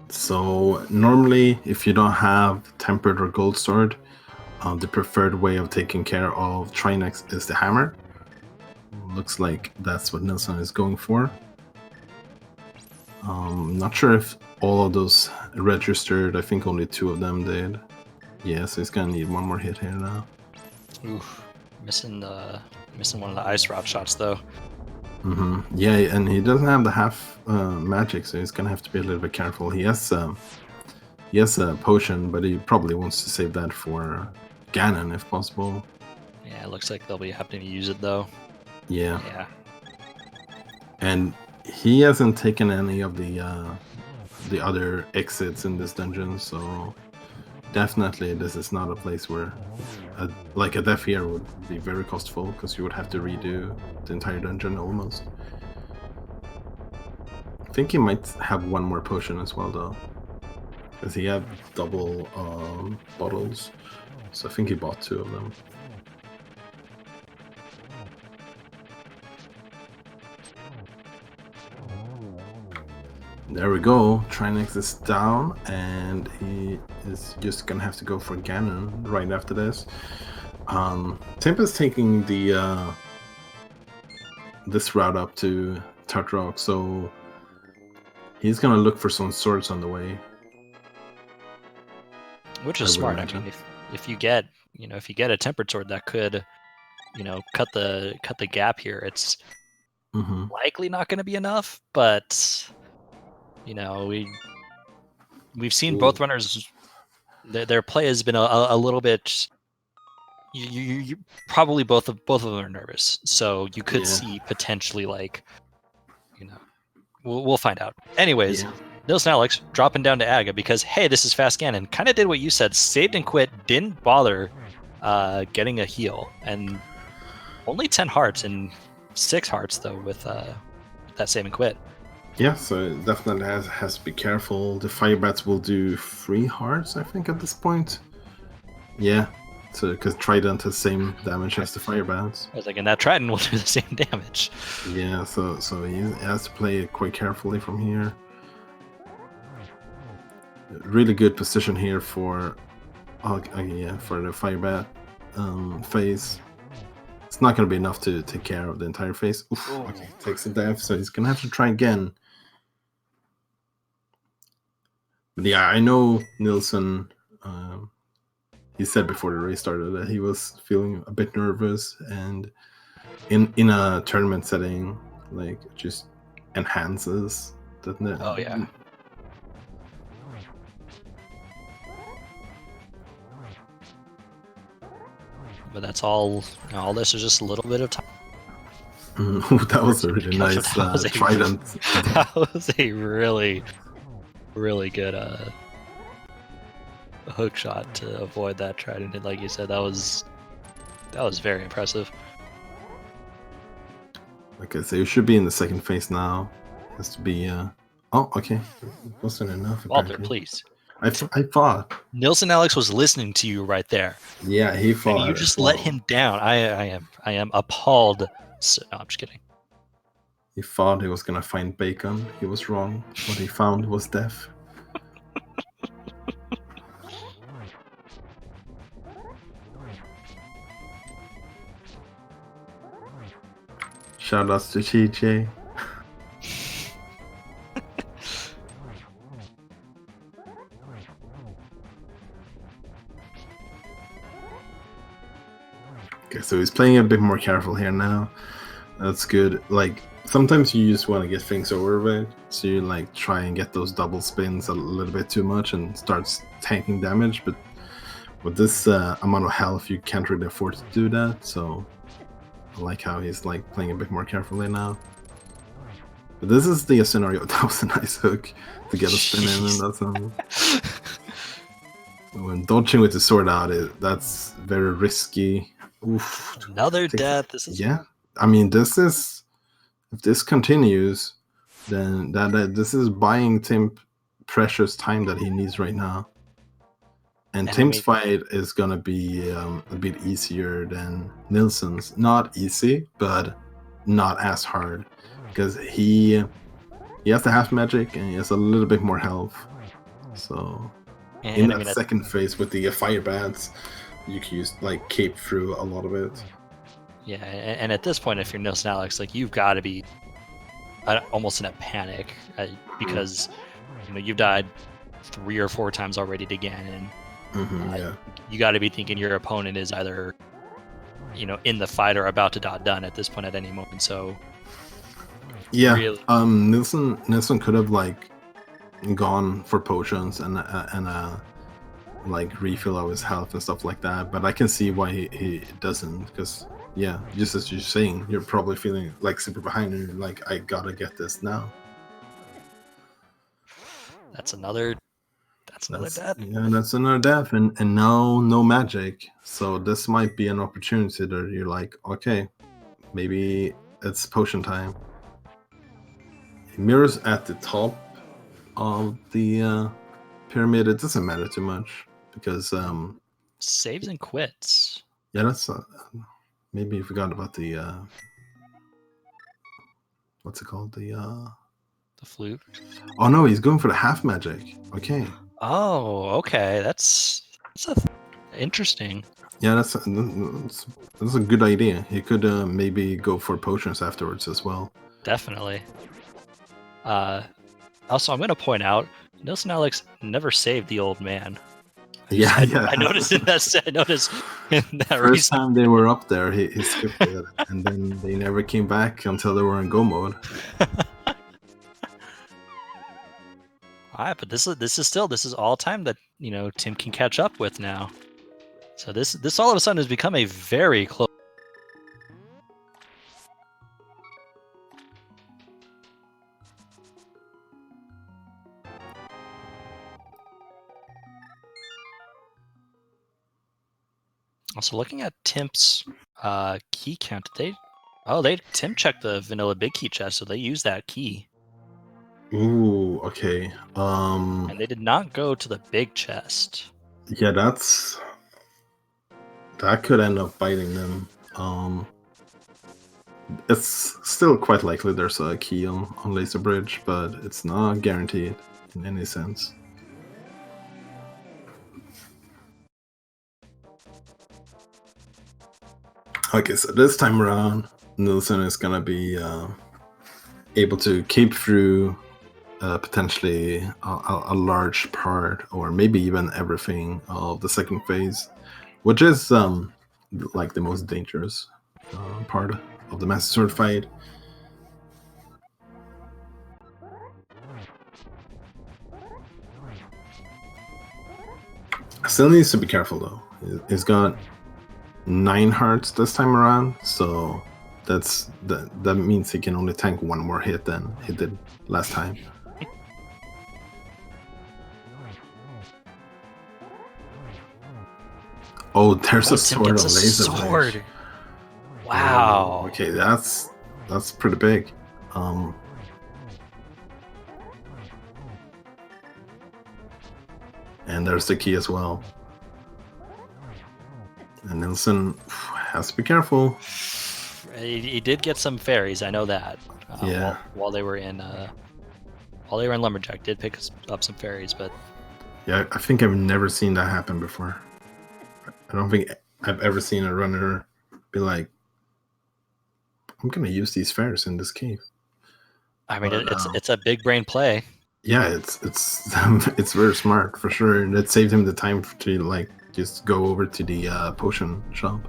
So normally, if you don't have Tempered or Gold Sword, the preferred way of taking care of Trinex is the hammer. Looks like that's what Nilsson is going for. Not sure if all of those registered. I think only 2 of them did. Yeah, so he's gonna need one more hit here now.
Oof, missing one of the ice rod shots though.
Yeah, and he doesn't have the half magic, so he's gonna have to be a little bit careful. He has a potion, but he probably wants to save that for Ganon if possible.
Yeah, it looks like they'll be having to use it though.
Yeah.
Yeah.
And he hasn't taken any of the other exits in this dungeon, so definitely this is not a place where like a death here would be very costful, because you would have to redo the entire dungeon almost. I think he might have one more potion as well though, because he had double bottles, so I think he bought 2 of them. There we go. Trinex is down, and he is just gonna have to go for Ganon right after this. Tempest's taking the this route up to Tartarok, so he's gonna look for some swords on the way.
Which is smart. I mean, if you get a tempered sword that could, cut the gap here, it's likely not going to be enough. But we've seen both runners. Their play has been a little bit. You probably both of them are nervous, so you could see potentially we'll find out. Anyways, NilssonAlex dropping down to Aga because hey, this is fast Ganon. Kind of did what you said, saved and quit, didn't bother getting a heal, and only 10 hearts and 6 hearts though with that save and quit.
Yeah, so it definitely has to be careful. The fire bats will do 3 hearts, I think, at this point. Yeah, so because Trident has the same damage as the fire bats.
I was like, and that Trident will do the same damage.
Yeah, so he has to play it quite carefully from here. Really good position here for for the fire bat phase. It's not going to be enough to take care of the entire phase. Oof, okay, takes a death, so he's going to have to try again. But yeah, I know Nilsson, he said before the race started that he was feeling a bit nervous, and in a tournament setting, like, it just enhances, doesn't it?
Oh yeah. But that's all. This is just a little bit of time.
That was a really nice Trident.
That was a really, really good hook shot to avoid that Trident. And like you said, that was very impressive.
Okay, so you should be in the second phase now. Has to be. Oh, okay. It wasn't enough.
Walter, please.
I thought.
NilssonAlex was listening to you right there.
Yeah, he
And
thought.
you just let him down. I am appalled. So, no, I'm just kidding.
He thought he was gonna find bacon. He was wrong. What he found was death. Shoutouts to TJ. Okay, so he's playing a bit more careful here now. That's good. Like, sometimes you just want to get things over with, so you like try and get those double spins a little bit too much and starts tanking damage, but with this amount of health you can't really afford to do that, so I like how he's like playing a bit more carefully now. But this is the scenario. That was a nice hook to get a spin in, and that's when dodging with the sword out, that's very risky. Oof.
Another death. This is
I mean, this is, if this continues, then this is buying Tim precious time that he needs right now. And Tim's fight is gonna be a bit easier than Nilsson's. Not easy, but not as hard, because he has the half magic and he has a little bit more health. So in that second phase with the fire bats, you can use like cape through a lot of it.
Yeah, and at this point, if you're NilssonAlex, like you've got to be almost in a panic because you've died 3 or 4 times already to Ganon. You got to be thinking your opponent is either in the fight or about to done at this point at any moment. So
yeah, really... Nilsson could have like gone for potions and like refill of his health and stuff like that, but I can see why he doesn't, because yeah, just as you're saying, you're probably feeling like super behind and you're like, I gotta get this now.
That's another death.
Yeah, that's another death, and now no magic. So this might be an opportunity that you're like, okay, maybe it's potion time. Mirrors at the top of the pyramid. It doesn't matter too much because
saves and quits.
Yeah, that's maybe you forgot about the what's it called, the
flute.
Oh no, he's going for the half magic. Okay.
Oh, okay. That's interesting.
Yeah, that's a good idea. He could maybe go for potions afterwards as well.
Definitely. Also, I'm going to point out, NilssonAlex never saved the old man. I noticed in that. I noticed in that
first time they were up there, he skipped it, and then they never came back until they were in go mode.
All right, but this is all time that Tim can catch up with now. So this all of a sudden has become a very close. Also, looking at Tim's key count, Tim checked the vanilla big key chest, so they used that key.
Ooh, okay.
And they did not go to the big chest.
Yeah, that could end up biting them. It's still quite likely there's a key on Laser Bridge, but it's not guaranteed in any sense. Okay, so this time around, Nilsson is gonna be able to keep through potentially a large part, or maybe even everything of the second phase, which is like the most dangerous part of the Master Sword fight. Still needs to be careful though. He's got 9 hearts this time around, so that means he can only tank 1 more hit than he did last time. Oh, there's a sword on Laser Bridge.
Wow.
Oh, okay, that's pretty big. And there's the key as well. And Nilsson has to be careful.
He did get some fairies, I know that.
Yeah.
While they were in Lumberjack, did pick up some fairies, but
Yeah, I think I've never seen that happen before. I don't think I've ever seen a runner be like, I'm gonna use these fairies in this cave.
I mean, it's a big brain play.
Yeah, it's it's very smart for sure. And it saved him the time to like just go over to the potion shop.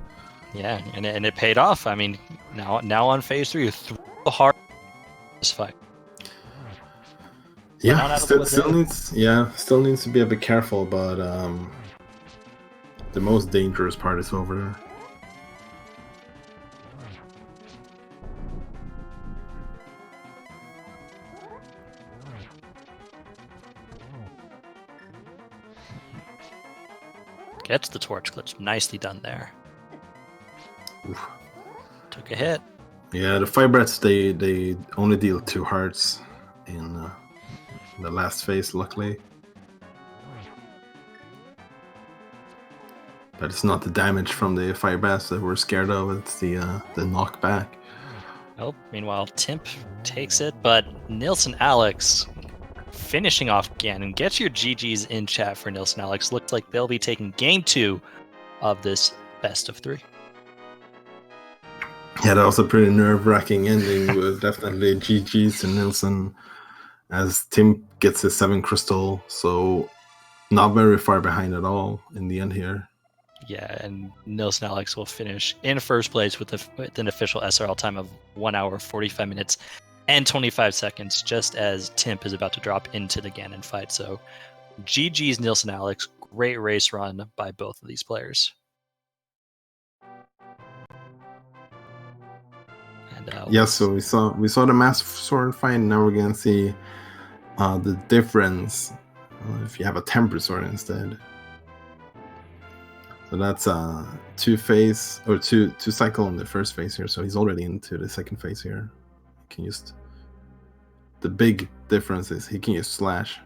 Yeah, and it paid off. I mean, now on phase 3, through the hard this fight.
Yeah, still needs to be a bit careful, but the most dangerous part is over there.
Gets the torch glitch. Nicely done there.
Oof.
Took a hit.
Yeah, the fire breaths, they only deal 2 hearts in the last phase, luckily. But it's not the damage from the fire breaths that we're scared of, it's the knockback.
Oh, meanwhile, Timp takes it, but NilssonAlex finishing off Ganon. Get your GGs in chat for NilssonAlex. Looks like they'll be taking game 2 of this best of 3.
Yeah, that was a pretty nerve-wracking ending with definitely GG's to Nilsson as Tim gets his 7 crystal, so not very far behind at all in the end here.
Yeah, and NilssonAlex will finish in first place with an official SRL time of 1 hour, 45 minutes, and 25 seconds, just as Timp is about to drop into the Ganon fight. So GG's NilssonAlex, great race run by both of these players. And
so we saw the Master Sword fight, and now we're gonna see the difference if you have a Temper Sword instead. So that's 2 phase or two cycle in the first phase here. So he's already into the second phase here. He can use the big difference is he can use slash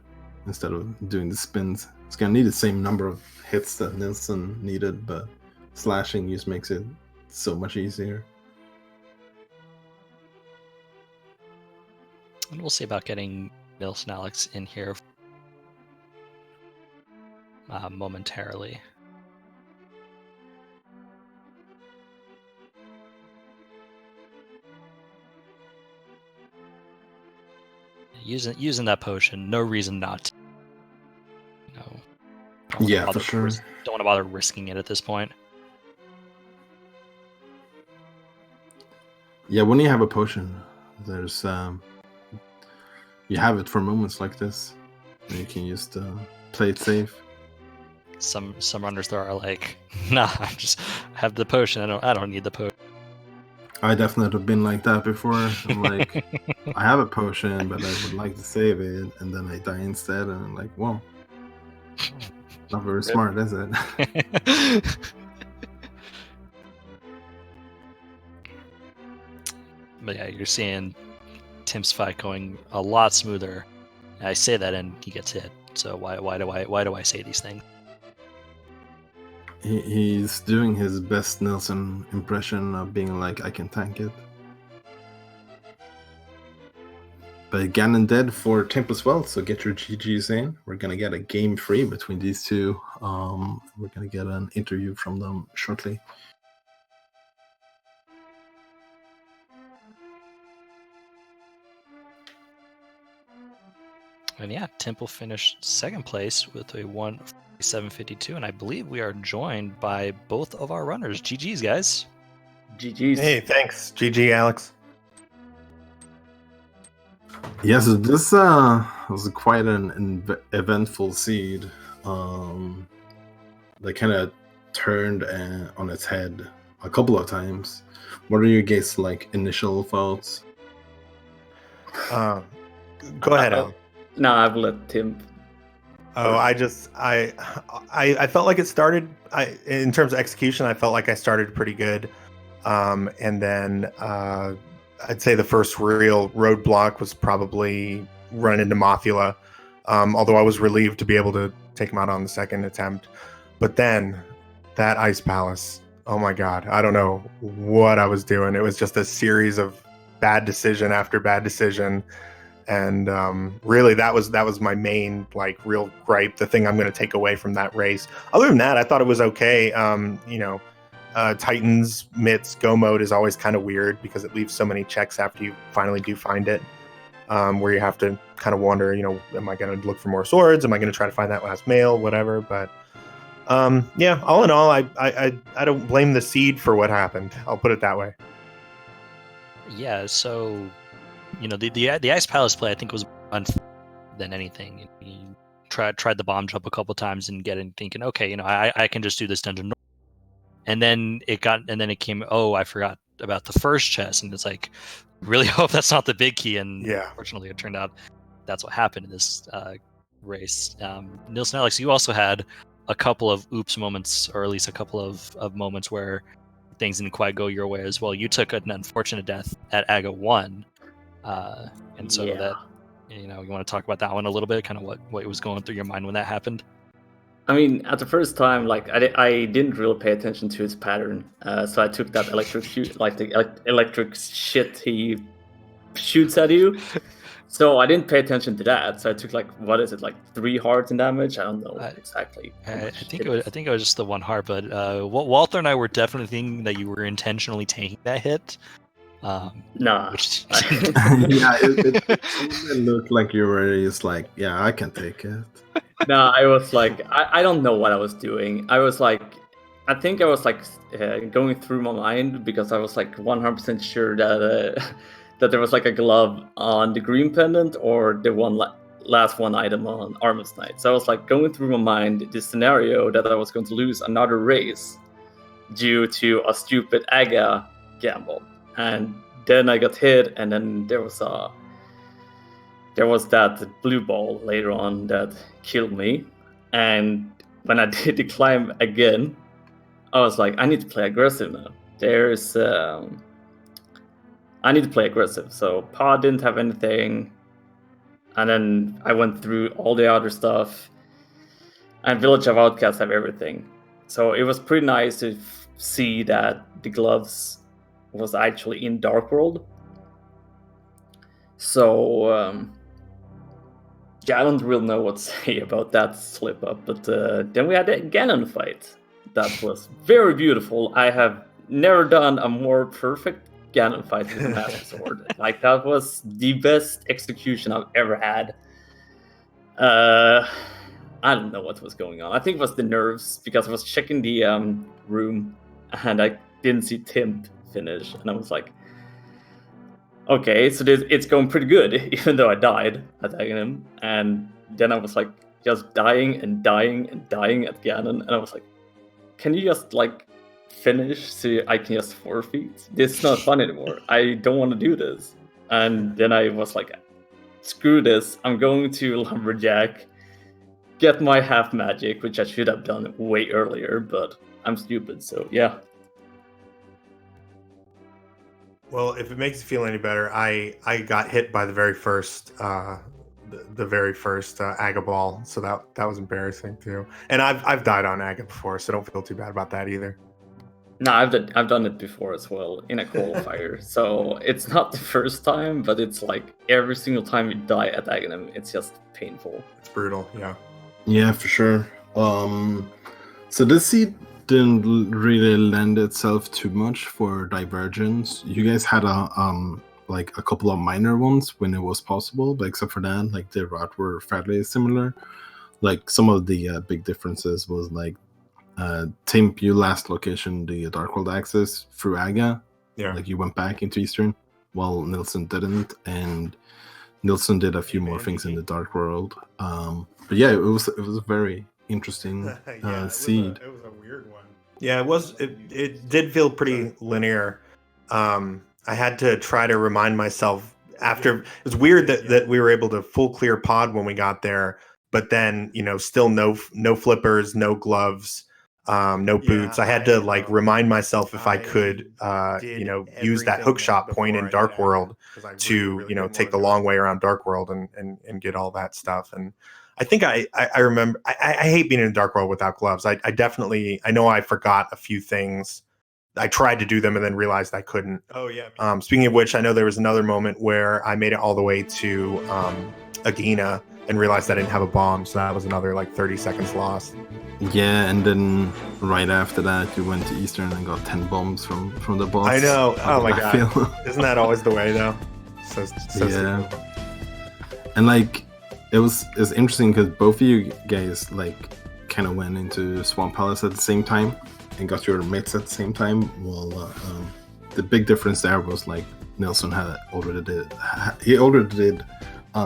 instead of doing the spins. It's gonna need the same number of hits that Nilsson needed, but slashing just makes it so much easier.
And we'll see about getting NilssonAlex in here momentarily. Using that potion, no reason not to.
Yeah, for sure.
Don't want to bother risking it at this point.
Yeah, when you have a potion, there's you have it for moments like this. And you can just play it safe.
Some runners there are like, nah, I just have the potion. I don't need the potion.
I definitely have been like that before. I'm like, I have a potion, but I would like to save it, and then I die instead, and I'm like, well, not very smart, is it?
But yeah, you're seeing Tim's fight going a lot smoother. I say that, and he gets hit. So why do I say these things?
He's doing his best Nilsson impression of being like, I can tank it. But Ganon dead for Timp as well, so get your GGs in. We're gonna get a game 3 between these two. We're gonna get an interview from them shortly.
And yeah, Timp will finish second place with a 1:47.52, and I believe we are joined by both of our runners. GGs, guys.
GGs.
Hey, thanks. GG, Alex.
Yes, this was quite an eventful seed. They kind of turned on its head a couple of times. What are your guys' like initial thoughts?
Go ahead, Alan.
No, I've let Tim.
Oh, I felt like it started. In terms of execution, I felt like I started pretty good, and then I'd say the first real roadblock was probably run into Mothula. Although I was relieved to be able to take him out on the second attempt. But then that Ice Palace, oh my God, I don't know what I was doing. It was just a series of bad decision after bad decision. And really, that was my main real gripe. The thing I'm going to take away from that race. Other than that, I thought it was okay. Titans Mitts Go mode is always kind of weird because it leaves so many checks after you finally do find it, where you have to kind of wonder, am I going to look for more swords? Am I going to try to find that last mail? Whatever. But yeah, all in all, I don't blame the seed for what happened. I'll put it that way.
Yeah, so the Ice Palace play I think was unfair than anything. He tried the bomb jump a couple times and thinking, okay, I can just do this dungeon. And then it came, oh, I forgot about the first chest, and it's like, really hope that's not the big key. And
yeah,
unfortunately, it turned out that's what happened in this race. NilssonAlex, you also had a couple of oops moments, or at least a couple of moments where things didn't quite go your way as well. You took an unfortunate death at Aga 1, and so that you want to talk about that one a little bit, kind of what was going through your mind when that happened.
I mean, at the first time, I didn't really pay attention to his pattern, so I took that electric electric shit he shoots at you. So I didn't pay attention to that. So I took 3 hearts in damage. I don't know exactly.
I think it was just the 1 heart, but Walter and I were definitely thinking that you were intentionally taking that hit.
Nah.
Yeah, it looked like you were just like, yeah, I can take it.
No, I was like, I don't know what I was doing. I was like, I think I was going through my mind because I was 100% sure that that there was a glove on the green pendant or the last one item on Armor's Knight. So I was going through my mind this scenario that I was going to lose another race due to a stupid Aga gamble. And then I got hit, and then there was that blue ball later on that killed me. And when I did the climb again, I was like, I need to play aggressive now. I need to play aggressive. So Pod didn't have anything. And then I went through all the other stuff. And Village of Outcasts have everything. So it was pretty nice to see that the gloves was actually in Dark World. So yeah, I don't really know what to say about that slip up, but then we had the Ganon fight. That was very beautiful. I have never done a more perfect Ganon fight with a Master Sword. That was the best execution I've ever had. I don't know what was going on. I think it was the nerves, because I was checking the room and I didn't see Tim finish, and I was like, okay, so it's going pretty good, even though I died attacking him. And then I was just dying and dying and dying at Ganon, and I was like, can you just finish so I can just forfeit? This is not fun anymore. I don't want to do this. And then I was like, screw this. I'm going to Lumberjack, get my half magic, which I should have done way earlier, but I'm stupid, so yeah.
Well, if it makes you feel any better, I got hit by the very first Aga ball, so that was embarrassing too. And I've died on Aga before, so don't feel too bad about that either.
No, I've done it before as well in a qualifier. So it's not the first time, but it's every single time you die at Aghanim, it's just painful.
It's brutal, yeah.
Yeah, for sure. So this seed didn't really lend itself too much for divergence. You guys had a couple of minor ones when it was possible, but except for that, the route were fairly similar. Some of the big differences was Tim, you last location the Dark World access through Aga.
Yeah.
You went back into Eastern, while Nilsson didn't, and Nilsson did a few more things in the Dark World. But yeah, it was a very interesting seed.
It was a weird one. Yeah, it was. It did feel pretty linear. I had to try to remind myself after. It was weird that we were able to full clear Pod when we got there, but then still no flippers, no gloves. no boots. I had to like remind myself if I could, use that hook shot point in Dark World to, take the long way around Dark World and get all that stuff. And I think I remember, I hate being in Dark World without gloves. I definitely, I know I forgot a few things. I tried to do them and then realized I couldn't.
Oh yeah.
Speaking of which, I know there was another moment where I made it all the way to Agena and realized I didn't have a bomb, so that was another like 30 seconds lost.
Yeah, and then right after that, you went to Eastern and got 10 bombs from the boss.
I know. Oh my
I
god.
feel.
Isn't that always the way though? So
Yeah.
stupid.
And like, it's interesting because both of you guys like kind of went into Swamp Palace at the same time and got your mitts at the same time. Well, the big difference there was like Nilsson already did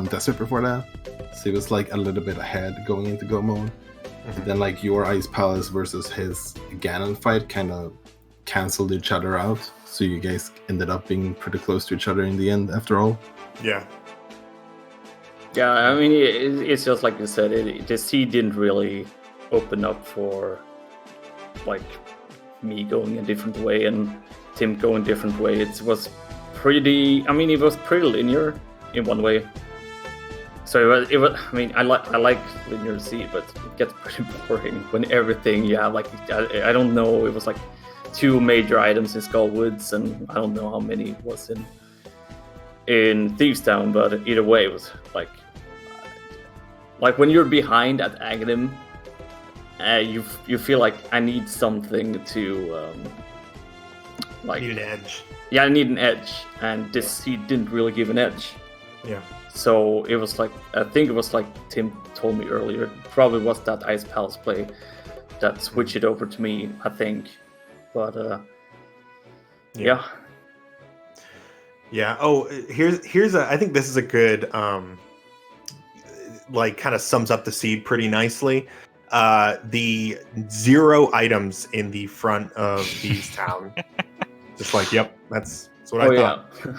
Desert before that, so he was like a little bit ahead going into Go mode.
Mhm.
Then like your Ice Palace versus his Ganon fight kind of canceled each other out, so you guys ended up being pretty close to each other in the end after all.
Yeah.
Yeah, I mean, it's just like you said, the seed didn't really open up for like me going a different way and Tim going a different way. It was pretty linear in one way. So it was. I mean, I like linear seed, but it gets pretty boring when everything you have like I don't know. It was like 2 major items in Skull Woods, and I don't know how many was in Thieves Town, but either way, it was like when you're behind at Aghanim, you feel like I need something to
Need an edge.
Yeah, I need an edge, and this seed didn't really give an edge.
Yeah.
So it was like, I think it was like Tim told me earlier, it probably was that Ice Palace play that switched it over to me, I think. But yeah.
Yeah. Oh, here's I think this is a good like kind of sums up the seed pretty nicely. The 0 items in the front of Thieves Town. Just like, yep, that's what I thought.
Yeah.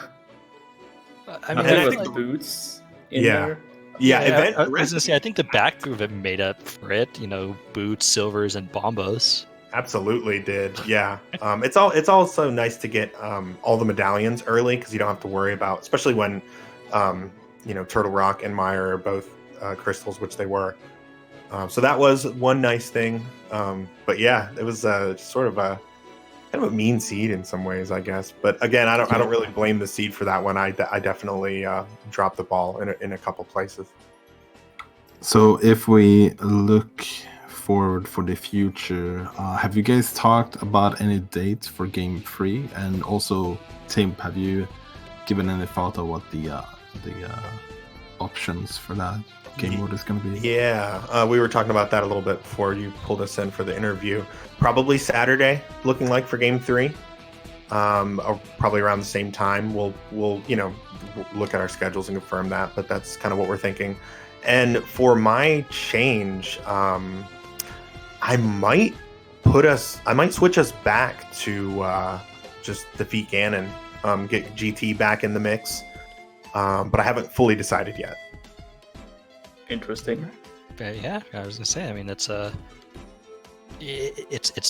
I mean,
I
I
think
feel
the
like-
boots in
Yeah.
there.
Yeah,
I was gonna say, I think the back through of it made up for it. Boots, silvers, and bombos.
absolutely did. Yeah. It's also nice to get all the medallions early because you don't have to worry about, especially when Turtle Rock and Mire are both crystals, which they were. So that was one nice thing. But yeah, it was sort of a kind of a mean seed in some ways, I guess. But again, I don't really blame the seed for that one. I definitely dropped the ball in a couple places.
So if we look forward for the future, have you guys talked about any dates for Game 3? And also, Tim, have you given any thought of what the options for that game mode is going to be?
Yeah, we were talking about that a little bit before you pulled us in for the interview. Probably Saturday, looking like for Game 3. Or probably around the same time. We'll look at our schedules and confirm that, but that's kind of what we're thinking. And for my change, I might switch us back to just defeat Ganon, get GT back in the mix, but I haven't fully decided yet.
Interesting.
But yeah, I was gonna say. I mean, it's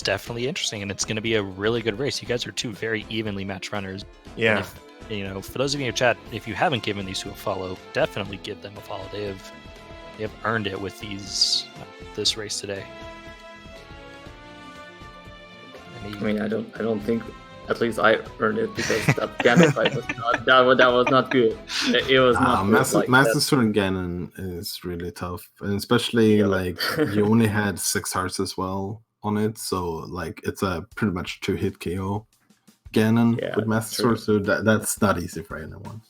definitely interesting, and it's gonna be a really good race. You guys are 2 very evenly matched runners.
Yeah.
And for those of you in chat, if you haven't given these 2 a follow, definitely give them a follow. They have earned it with this race today.
I mean, I don't think, at least I earned it, because that Ganon fight was not that was not good. It was not good like
Master
that.
Sword and Ganon is really tough, and especially like you only had 6 hearts as well on it, so like it's a pretty much 2-hit KO Ganon with Master
true.
Sword, so that's not easy for anyone.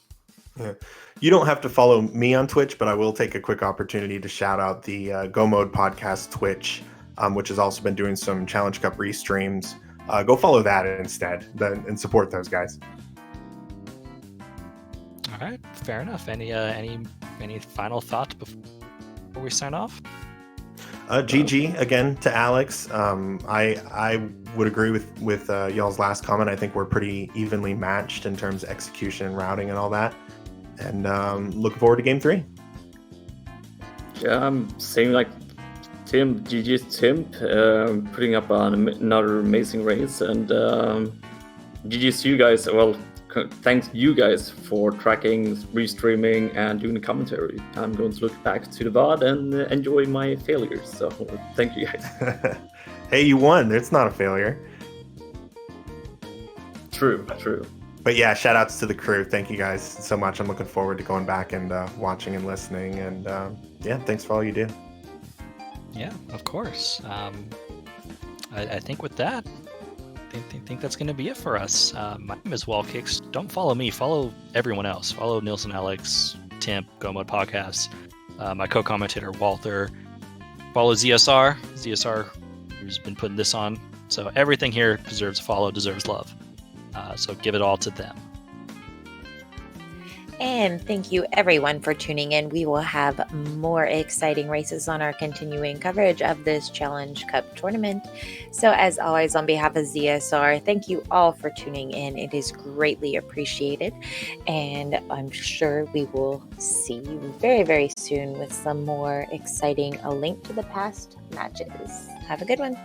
Yeah. You don't have to follow me on Twitch, but I will take a quick opportunity to shout out the Go Mode Podcast Twitch, which has also been doing some Challenge Cup restreams. Go follow that instead and support those guys.
All right, fair enough. Any final thought before we sign off?
GG again to Alex. I would agree with y'all's last comment. I think we're pretty evenly matched in terms of execution and routing and all that. And looking forward to Game 3.
Yeah, I'm saying like Tim, GG's Tim, putting up another amazing race, and GG's you guys. Well, thanks you guys for tracking, restreaming, and doing the commentary. I'm going to look back to the VOD and enjoy my failures. So thank you guys.
Hey, you won. It's not a failure.
True.
But yeah, shout outs to the crew. Thank you guys so much. I'm looking forward to going back and watching and listening. And yeah, thanks for all you do.
Yeah, of course. I think with that, I think that's going to be it for us. My name is Wallkicks. Don't follow me. Follow everyone else. Follow NilssonAlex, Timp, GoMod Podcast, my co-commentator Walter. Follow ZSR, who's been putting this on. So everything here deserves a follow, deserves love. So give it all to them.
And thank you everyone for tuning in. We will have more exciting races on our continuing coverage of this Challenge Cup tournament. So as always, on behalf of ZSR, thank you all for tuning in. It is greatly appreciated. And I'm sure we will see you very, very soon with some more exciting A Link to the Past matches. Have a good one.